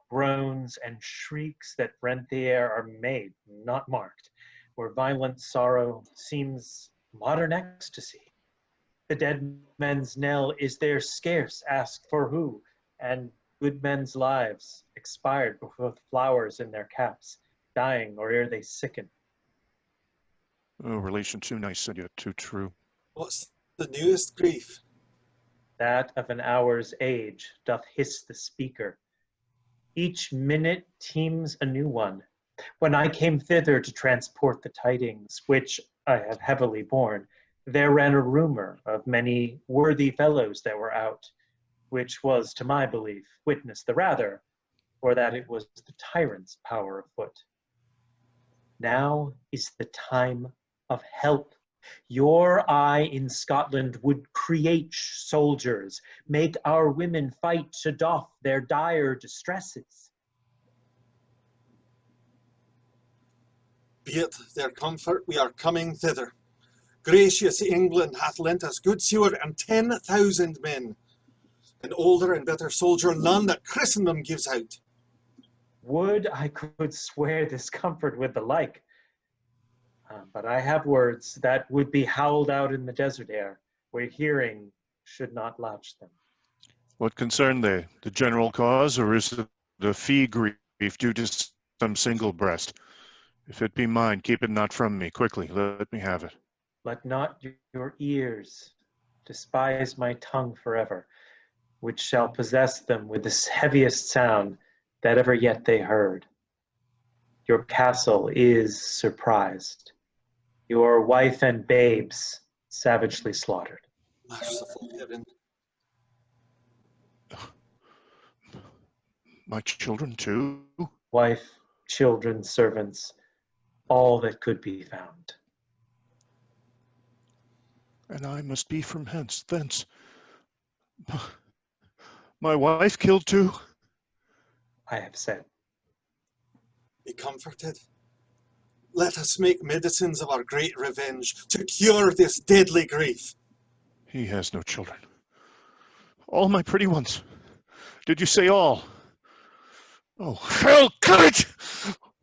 groans and shrieks that rent the air are made, not marked, where violent sorrow seems modern ecstasy. The dead men's knell is there scarce asked for who, and good men's lives expired with flowers in their caps, dying or ere they sicken. Oh, relation too nice and yet too true. What's the newest grief? That of an hour's age doth hiss the speaker. Each minute teems a new one. When I came thither to transport the tidings, which I have heavily borne, there ran a rumor of many worthy fellows that were out, which was, to my belief, witness the rather, for that it was the tyrant's power afoot. Now is the time of help. Your eye in Scotland would create soldiers, make our women fight to doff their dire distresses. Be it their comfort, we are coming thither. Gracious England hath lent us good steward and 10,000 men. An older and better soldier none that Christendom gives out. Would I could swear this comfort with the like. But I have words that would be howled out in the desert air, where hearing should not latch them. What concern they? The general cause, or is it a fee grief due to some single breast? If it be mine, keep it not from me. Quickly, let me have it. Let not your ears despise my tongue forever, which shall possess them with the heaviest sound that ever yet they heard. Your castle is surprised. Your wife and babes savagely slaughtered. Merciful heaven. My children too? Wife, children, servants, all that could be found. And I must be from thence. My wife killed too? I have said. Be comforted. Let us make medicines of our great revenge to cure this deadly grief. He has no children. All my pretty ones. Did you say all? Oh, hell, cut it!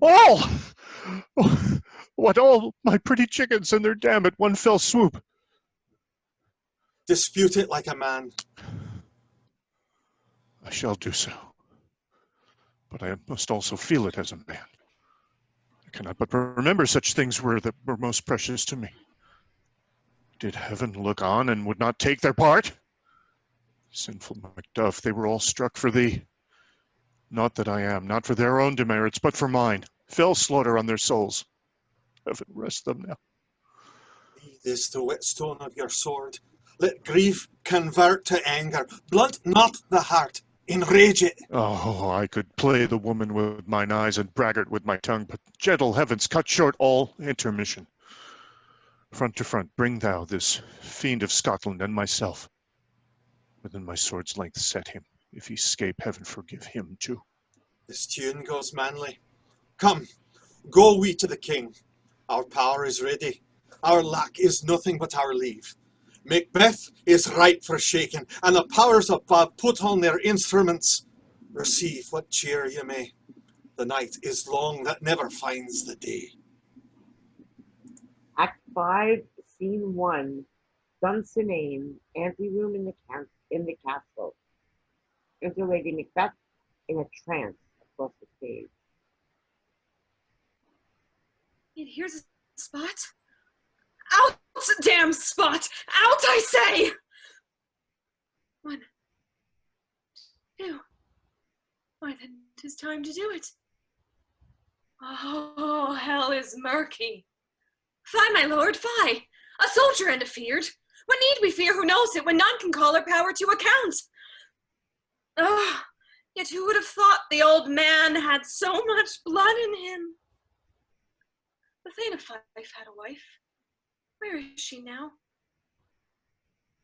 All! Oh, what, all my pretty chickens and their dam at one fell swoop? Dispute it like a man. I shall do so. But I must also feel it as a man. I cannot but remember such things that were most precious to me. Did heaven look on and would not take their part? Sinful Macduff, they were all struck for thee. Not that I am, not for their own demerits, but for mine. Fell slaughter on their souls. Heaven rest them now. Be this the whetstone of your sword. Let grief convert to anger. Blunt not the heart. Enrage it. Oh, I could play the woman with mine eyes and braggart with my tongue, but gentle heavens, cut short all intermission. Front to front, bring thou this fiend of Scotland and myself. Within my sword's length set him. If he escape, heaven forgive him too. This tune goes manly. Come, go we to the king. Our power is ready. Our lack is nothing but our leave. Macbeth is ripe for shaking, and the powers above put on their instruments. Receive what cheer you may. The night is long that never finds the day. Act 5, Scene 1, Dunsinane, anteroom in the castle. Enter Lady Macbeth in a trance across the stage. Here's a spot. Out, damn spot! Out, I say! 1, 2. Why, then 'tis time to do it. Oh, hell is murky. Fie, my lord, fie! A soldier and afeard! What need we fear who knows it, when none can call our power to account? Oh, yet who would have thought the old man had so much blood in him? The Thane of Fife had a wife. Where is she now?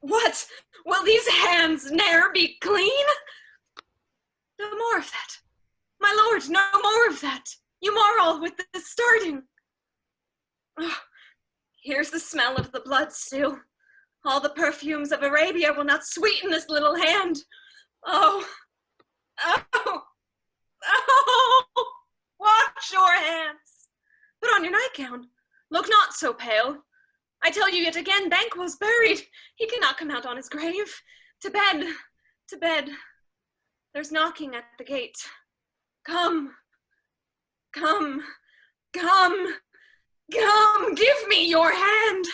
What? Will these hands ne'er be clean? No more of that. My lord, no more of that. You marvel with the starting. Oh, here's the smell of the blood still. All the perfumes of Arabia will not sweeten this little hand. Oh, oh, oh, wash your hands. Put on your nightgown. Look not so pale. I tell you yet again, Banquo's buried. He cannot come out on his grave. To bed, to bed. There's knocking at the gate. Come, come, come, come, give me your hand.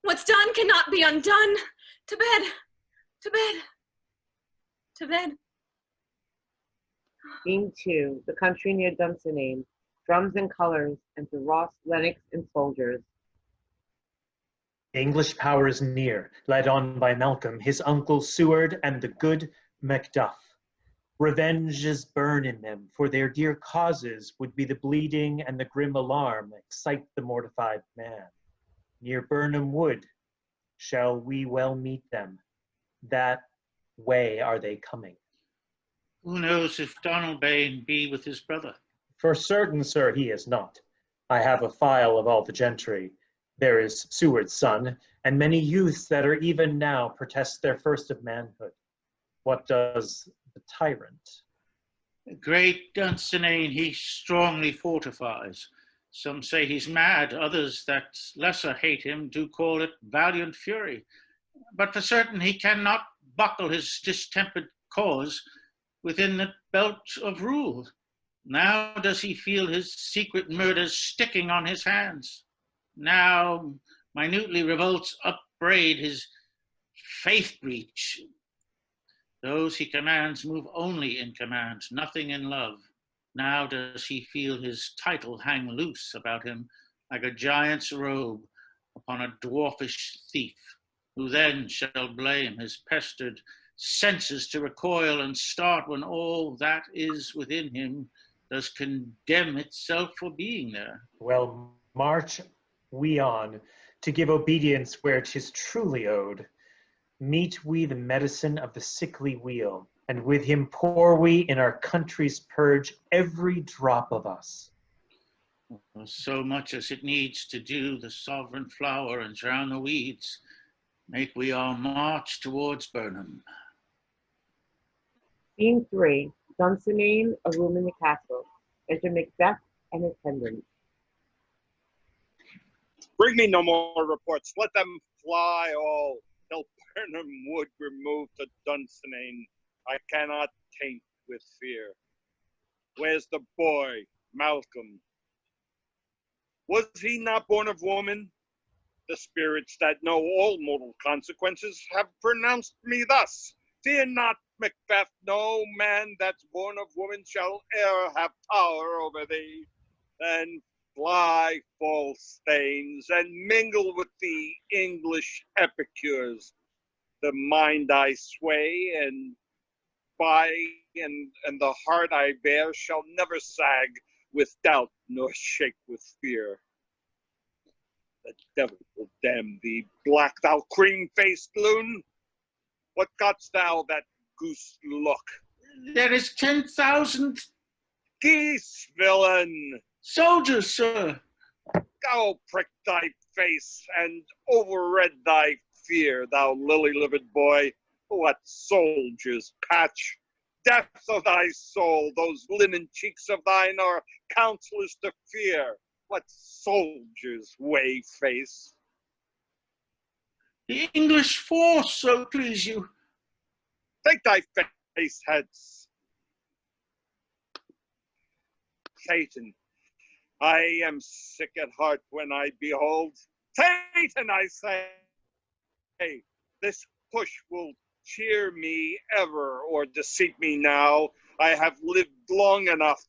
What's done cannot be undone. To bed, to bed, to bed. Scene 2, the country near Dunsinane. Drums and colors, enter Ross, Lennox, and soldiers. The English power is near, led on by Malcolm, his uncle Seward, and the good Macduff. Revenges burn in them, for their dear causes would be the bleeding and the grim alarm excite the mortified man. Near Burnham Wood shall we well meet them. That way are they coming. Who knows if Donalbain be with his brother? For certain, sir, he is not. I have a file of all the gentry. There is Seward's son, and many youths that are even now protest their first of manhood. What does the tyrant? The great Dunsinane he strongly fortifies. Some say he's mad, others that lesser hate him do call it valiant fury. But for certain he cannot buckle his distempered cause within the belt of rule. Now does he feel his secret murders sticking on his hands. Now minutely revolts upbraid his faith breach. Those he commands move only in command, nothing in love. Now does he feel his title hang loose about him like a giant's robe upon a dwarfish thief, who then shall blame his pestered senses to recoil and start when all that is within him does condemn itself for being there. Well, march we on, to give obedience where 'tis truly owed. Meet we the medicine of the sickly weal, and with him pour we in our country's purge every drop of us. So much as it needs to do the sovereign flower and drown the weeds, make we our march towards Burnham. Scene 3, Dunsinane, a room in the castle. Enter Macbeth and attendants. Bring me no more reports. Let them fly all till Burnham Wood remove to Dunsinane. I cannot taint with fear. Where's the boy, Malcolm? Was he not born of woman? The spirits that know all mortal consequences have pronounced me thus. Fear not, Macbeth, no man that's born of woman shall e'er have power over thee. Then fly, false stains, and mingle with the English epicures. The mind I sway and by and the heart I bear shall never sag with doubt nor shake with fear. The devil will damn thee, black thou cream-faced loon. What got'st thou that goose look? There is 10,000 geese, villain. Soldiers, sir. Go prick thy face and overread thy fear, thou lily-livered boy. What soldiers, Patch? Depth of thy soul, those linen cheeks of thine are counselors to fear. What soldiers, whey face? The English force, so please you. Take thy face hence. Satan, I am sick at heart when I behold. Satan, I say, this push will cheer me ever or deceit me now. I have lived long enough.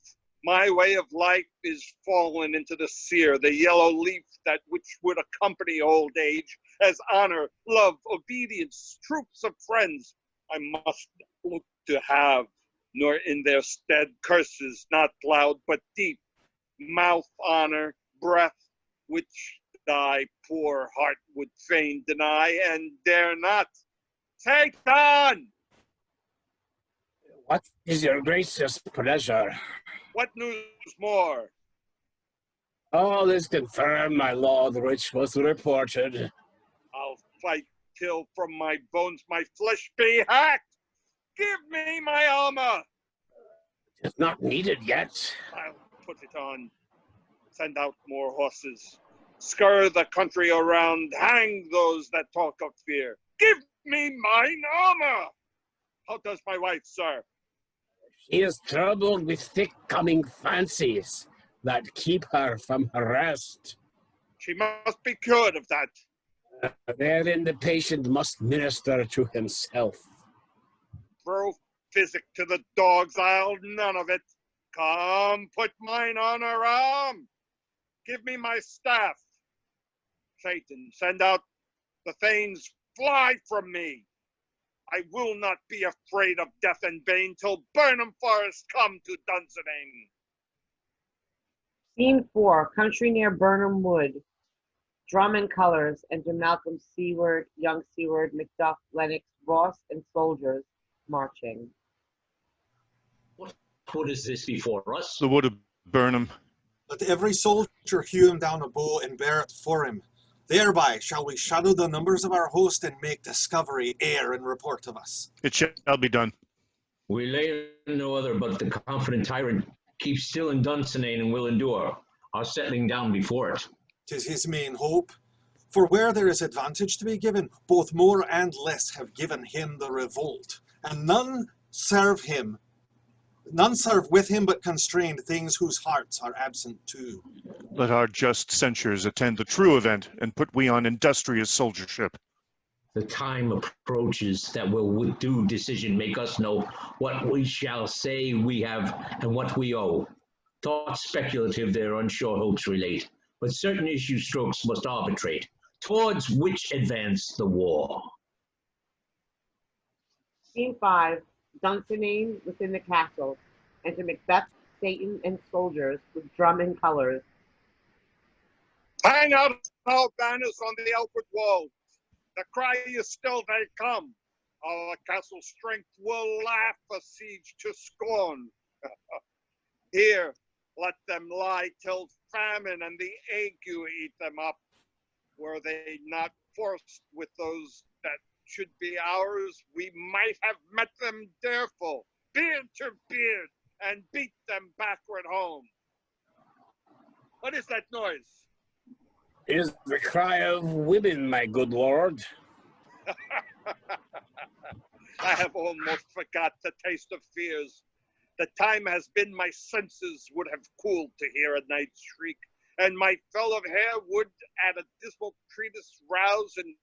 My way of life is fallen into the sear, the yellow leaf that which would accompany old age, as honor, love, obedience, troops of friends. I must look to have, nor in their stead curses, not loud but deep, mouth honor, breath, which thy poor heart would fain deny and dare not. Satan! What is your gracious pleasure? What news more? All is confirmed, my lord, which was reported. I'll fight till from my bones my flesh be hacked. Give me my armor. It's not needed yet. I'll put it on. Send out more horses. Scur the country around. Hang those that talk of fear. Give me mine armor. How does my wife, sir? She is troubled with thick-coming fancies that keep her from her rest. She must be cured of that. Therein the patient must minister to himself. Throw physic to the dogs, I'll none of it. Come, put mine on her arm. Give me my staff. Satan, send out the thanes, fly from me. I will not be afraid of death and bane till Burnham Forest come to Dunsinane. Scene 4, country near Burnham Wood. Drum and colors. Enter Malcolm Seward, young Seward, Macduff, Lennox, Ross, and soldiers marching. What wood is this before us? The wood of Burnham. Let every soldier hew him down a bow and bear it for him. Thereby shall we shadow the numbers of our host and make discovery ere in report of us. It shall be done. We lay no other but the confident tyrant keeps still in Dunsinane and will endure our settling down before it. 'Tis his main hope. For where there is advantage to be given, both more and less have given him the revolt, and none serve with him but constrained things whose hearts are absent too. Let our just censures attend the true event, and put we on industrious soldiership. The time approaches that will with due decision make us know what we shall say we have and what we owe. Thoughts speculative their unsure hopes relate, but certain issue strokes must arbitrate, towards which advance the war. Scene 5, Dunsinane within the castle. Enter Macbeth, Satan, and soldiers with drum and colors. Hang out our banners on the outward walls. The cry is still they come. Our castle strength will laugh a siege to scorn. Here, let them lie till famine and the ague eat them up. Were they not forced with those that should be ours, we might have met them dareful, beard to beard, and beat them backward home. What is that noise? Is the cry of women, my good lord. I have almost forgot the taste of fears. The time has been my senses would have cooled to hear a night's shriek, and my fell of hair would at a dismal treatise rouse and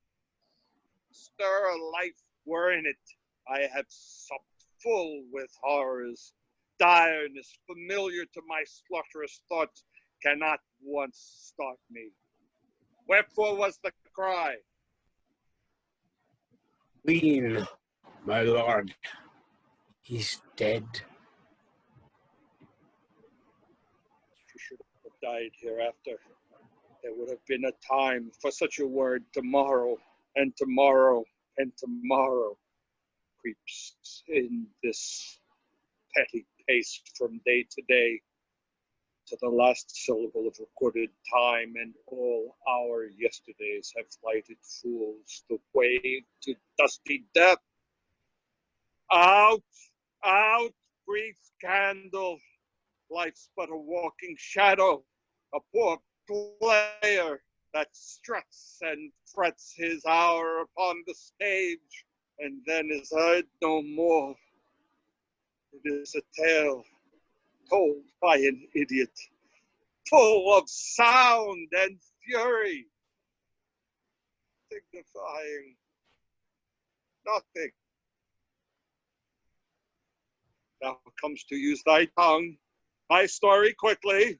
stir a life were in it. I have supped full with horrors. Direness familiar to my slaughterous thoughts cannot once start me. Wherefore was the cry? Lean, my lord. He's dead. She should have died hereafter. There would have been a time for such a word. Tomorrow, and tomorrow, and tomorrow creeps in this petty pace from day to day, to the last syllable of recorded time, and all our yesterdays have lighted fools the way to dusty death. Out, out, grief's candle. Life's but a walking shadow, a poor player that struts and frets his hour upon the stage, and then is heard no more. It is a tale told by an idiot, full of sound and fury, signifying nothing. Now comes to use thy tongue, my story quickly.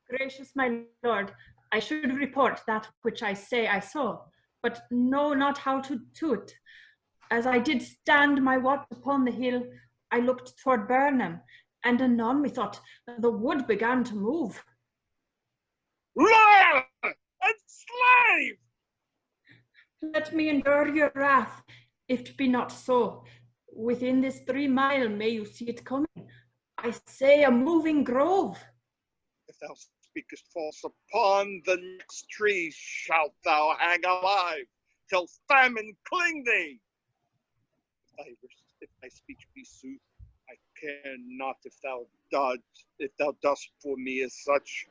Gracious my lord, I should report that which I say I saw, but know not how to it. As I did stand my watch upon the hill, I looked toward Burnham, and anon methought the wood began to move. Liar! let me endure your wrath. If it be not so, within this 3 mile may you see it coming. I say a moving grove. If thou speakest false upon the next tree, shalt thou hang alive, till famine cling thee. If thy speech be sooth, I care not if thou dost for me as such.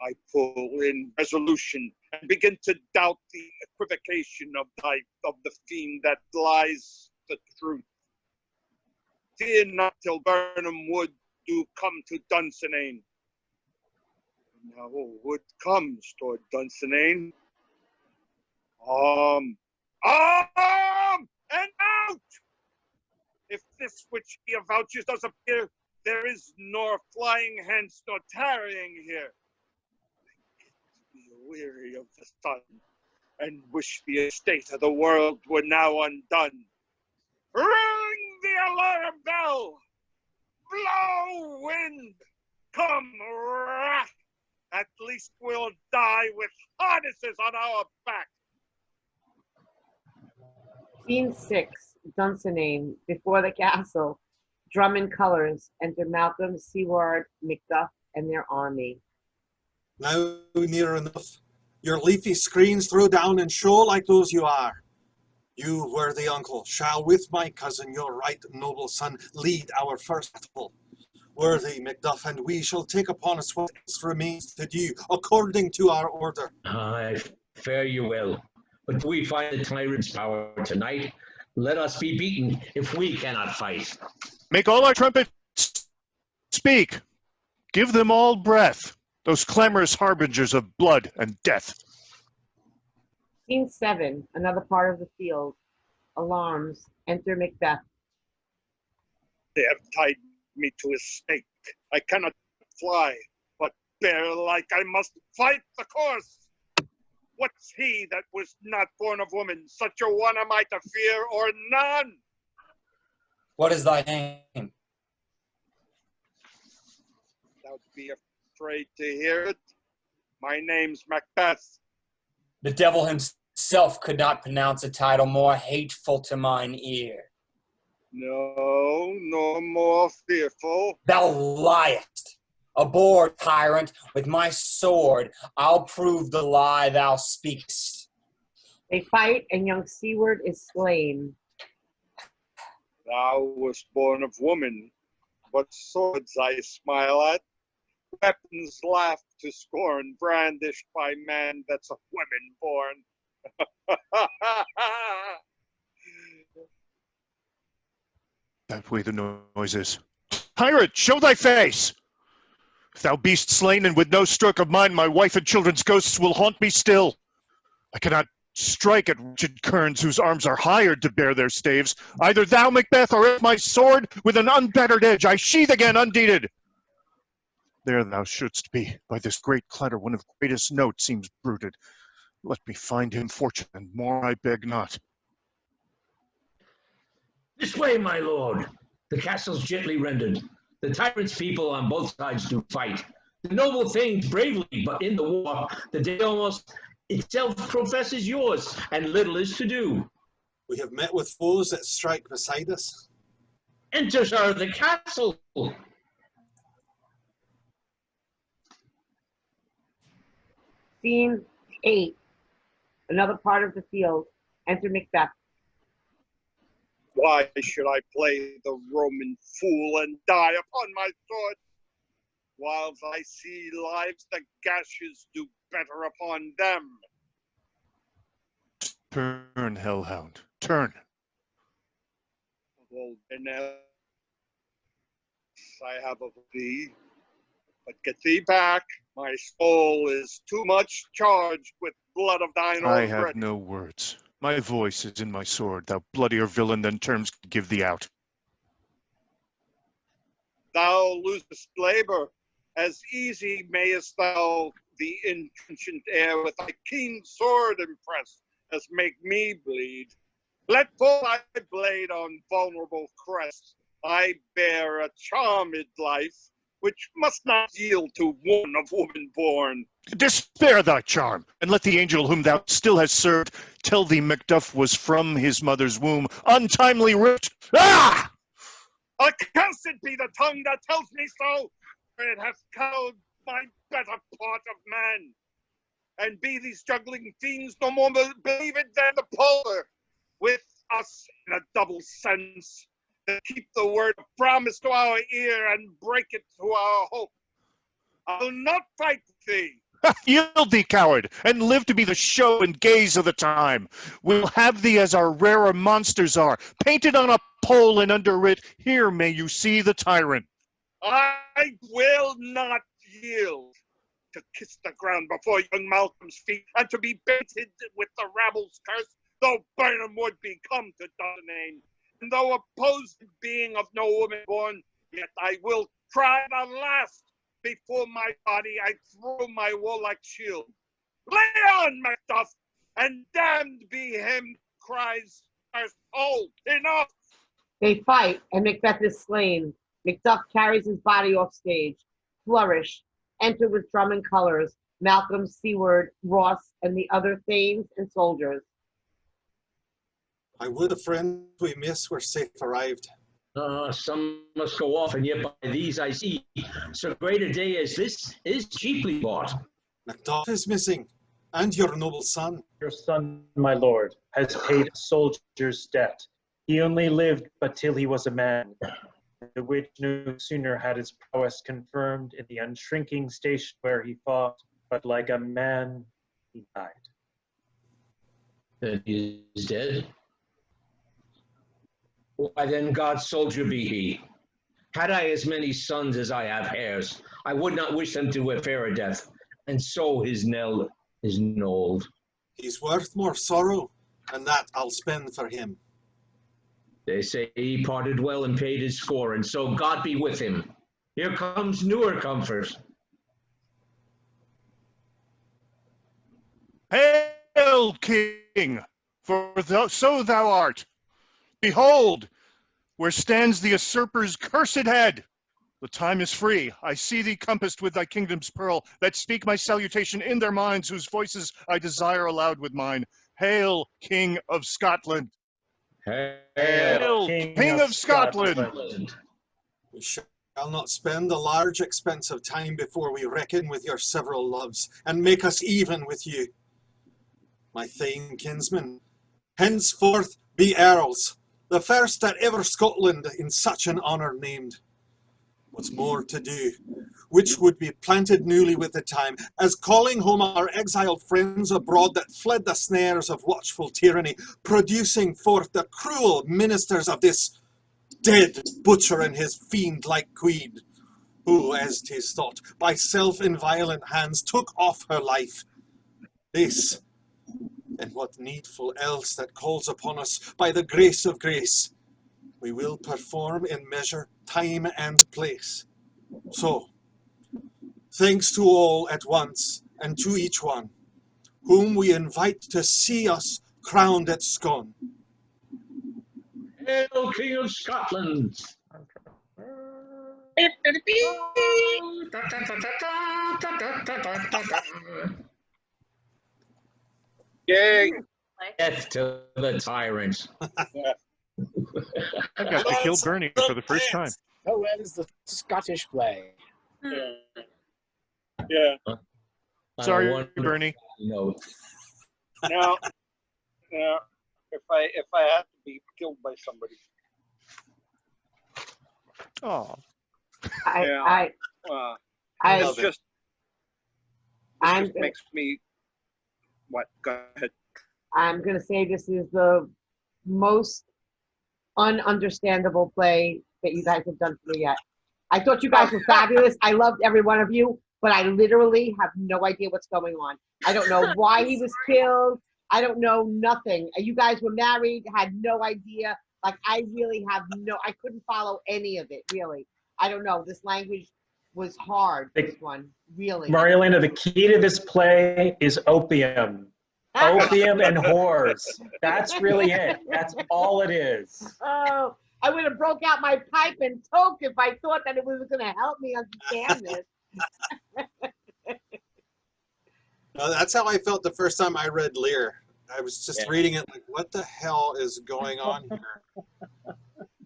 I pull in resolution and begin to doubt the equivocation of the fiend that lies the truth. Fear not till Burnham Wood do come to Dunsinane. Now Wood comes toward Dunsinane. And out! If this which he avouches does appear, there is nor flying hence nor tarrying here. Be weary of the sun, and wish the estate of the world were now undone. Ring the alarm bell! Blow, wind! Come, wrath! At least we'll die with harnesses on our back. Scene 6, Dunsinane, before the castle. Drum and colors. Enter Malcolm, Seward, Macduff, and their army. Now near enough. Your leafy screens throw down and show like those you are. You, worthy uncle, shall with my cousin, your right noble son, lead our first battle. Worthy Macduff and we shall take upon us what else remains to do, according to our order. Aye, fare you well. But do we find the tyrant's power tonight? Let us be beaten if we cannot fight. Make all our trumpets speak. Give them all breath, those clamorous harbingers of blood and death. Scene 7, another part of the field. Alarms. Enter Macbeth. They have tied me to a stake. I cannot fly, but bear like I must fight the course. What's he that was not born of woman? Such a one am I to fear or none. What is thy name? Thou'd be afraid to hear it. My name's Macbeth. The devil himself could not pronounce a title more hateful to mine ear. No, nor more fearful. Thou liest! Aboard, tyrant, with my sword, I'll prove the lie thou speakest. They fight, and young Seward is slain. Thou wast born of woman. What swords I smile at. Weapons laugh to scorn, brandished by man that's of women born. That way the noise is. Tyrant, show thy face! If thou be'st slain, and with no stroke of mine, my wife and children's ghosts will haunt me still. I cannot strike at wretched kerns whose arms are hired to bear their staves. Either thou, Macbeth, or else my sword with an unbattered edge I sheathe again undeeded. There thou shouldst be. By this great clatter, one of greatest note seems bruited. Let me find him fortune, and more I beg not. This way, my lord. The castle's gently rendered. The tyrant's people on both sides do fight. The noble things bravely, but in the war, the day almost itself professes yours, and little is to do. We have met with foes that strike beside us. Enter, sir, the castle. Scene 8, another part of the field. Enter Macbeth. Why should I play the Roman fool and die upon my sword? Whiles I see lives, the gashes do better upon them. Turn, hellhound, turn. Well, then I have of thee, but get thee back. My soul is too much charged with blood of thine I own have breath. no words. My voice is in my sword, thou bloodier villain than terms could give thee out. Thou losest labor, as easy mayest thou the intrenchant air with thy keen sword impress, as make me bleed. Let fall thy blade on vulnerable crest. I bear a charmed life, which must not yield to one of woman born. Despair thy charm, and let the angel whom thou still hast served tell thee Macduff was from his mother's womb untimely ripped. Ah! Accursed be the tongue that tells me so, for it hath cowed my better part of man. And be these juggling fiends no more believed than the polar, with us in a double sense, that keep the word of promise to our ear and break it to our hope. I'll not fight thee. Yield thee, coward, and live to be the show and gaze of the time. We'll have thee as our rarer monsters are, painted on a pole and underwrit, here may you see the tyrant. I will not yield. To kiss the ground before young Malcolm's feet, and to be baited with the rabble's curse, though Burnham would become to Dunedin. And though opposed being of no woman born, yet I will try the last before my body I throw my warlike shield. Lay on, Macduff, and damned be him cries first. Oh, enough! They fight, and Macbeth is slain. Macduff carries his body off stage. Flourish. Enter with drum and colors. Malcolm, Seward, Ross, and the other thanes and soldiers. I would the friends we miss were safe arrived. Some must go off, and yet by these I see, so great a day as this is cheaply bought. Macduff is missing, and your noble son. Your son, my lord, has paid a soldier's debt. He only lived but till he was a man, the which no sooner had his prowess confirmed in the unshrinking station where he fought, but like a man he died. Then he is dead? Why then God's soldier be he. Had I as many sons as I have heirs, I would not wish them to a fairer death, and so his knell is knolled. He's worth more sorrow, and that I'll spend for him. They say he parted well and paid his score, and so God be with him. Here comes newer comfort. Hail, King, for so thou art. Behold, where stands the usurper's cursed head. The time is free. I see thee compassed with thy kingdom's pearl, that speak my salutation in their minds, whose voices I desire aloud with mine. Hail, King of Scotland. Hail, King of Scotland. We shall not spend a large expense of time before we reckon with your several loves, and make us even with you. My thane kinsmen, henceforth be earls, the first that ever Scotland in such an honour named. What's more to do, which would be planted newly with the time, as calling home our exiled friends abroad that fled the snares of watchful tyranny, producing forth the cruel ministers of this dead butcher and his fiend-like queen, who, as 'tis thought, by self-inviolent hands took off her life. This, and what needful else that calls upon us by the grace of grace, we will perform in measure, time, and place. So, thanks to all at once, and to each one, whom we invite to see us crowned at Scone. Hail, King of Scotland. Yay! Death to the tyrants. I got to kill Bernie for the first time. Oh, that is the Scottish play. Yeah. Sorry, Bernie. No. Now, if I had to be killed by somebody, Oh. it just makes me. What? Go ahead. I'm going to say this is the most ununderstandable play that you guys have done for me yet. I thought you guys were fabulous. I loved every one of you, but I literally have no idea what's going on. I don't know why he was killed. I don't know nothing. You guys were married, had no idea. Like, I really have I couldn't follow any of it, really. I don't know. This language was hard, this one, really. Marielena, the key to this play is opium. Opium and whores. That's really it. That's all it is. Oh, I would have broke out my pipe and toke if I thought that it was going to help me understand this. That's how I felt the first time I read Lear. I was just reading it like, what the hell is going on here?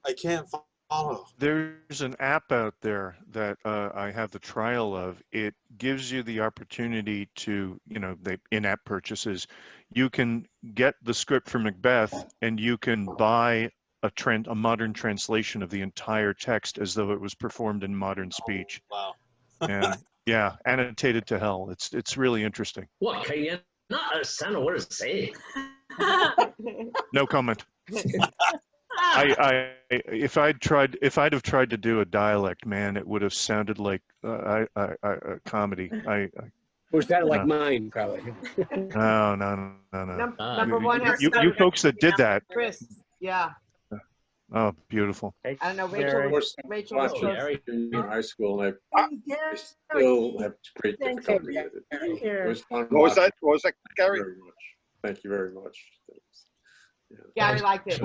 I can't follow. There's an app out there that I have the trial of. It gives you the opportunity to, the in-app purchases. You can get the script for Macbeth, and you can buy a modern translation of the entire text as though it was performed in modern speech. Wow. And yeah, annotated to hell. It's really interesting. What, can you not understand a word it's saying? No comment. If I'd have tried to do a dialect, man, it would have sounded like a comedy. Was that like mine, probably? No. Number one has You folks that did that. Chris, yeah. Oh, beautiful. I don't know, Rachel was in high school, and I still have great difficulty with it. It was fun. What was that, Gary? Very much. Thank you very much. Gary liked it.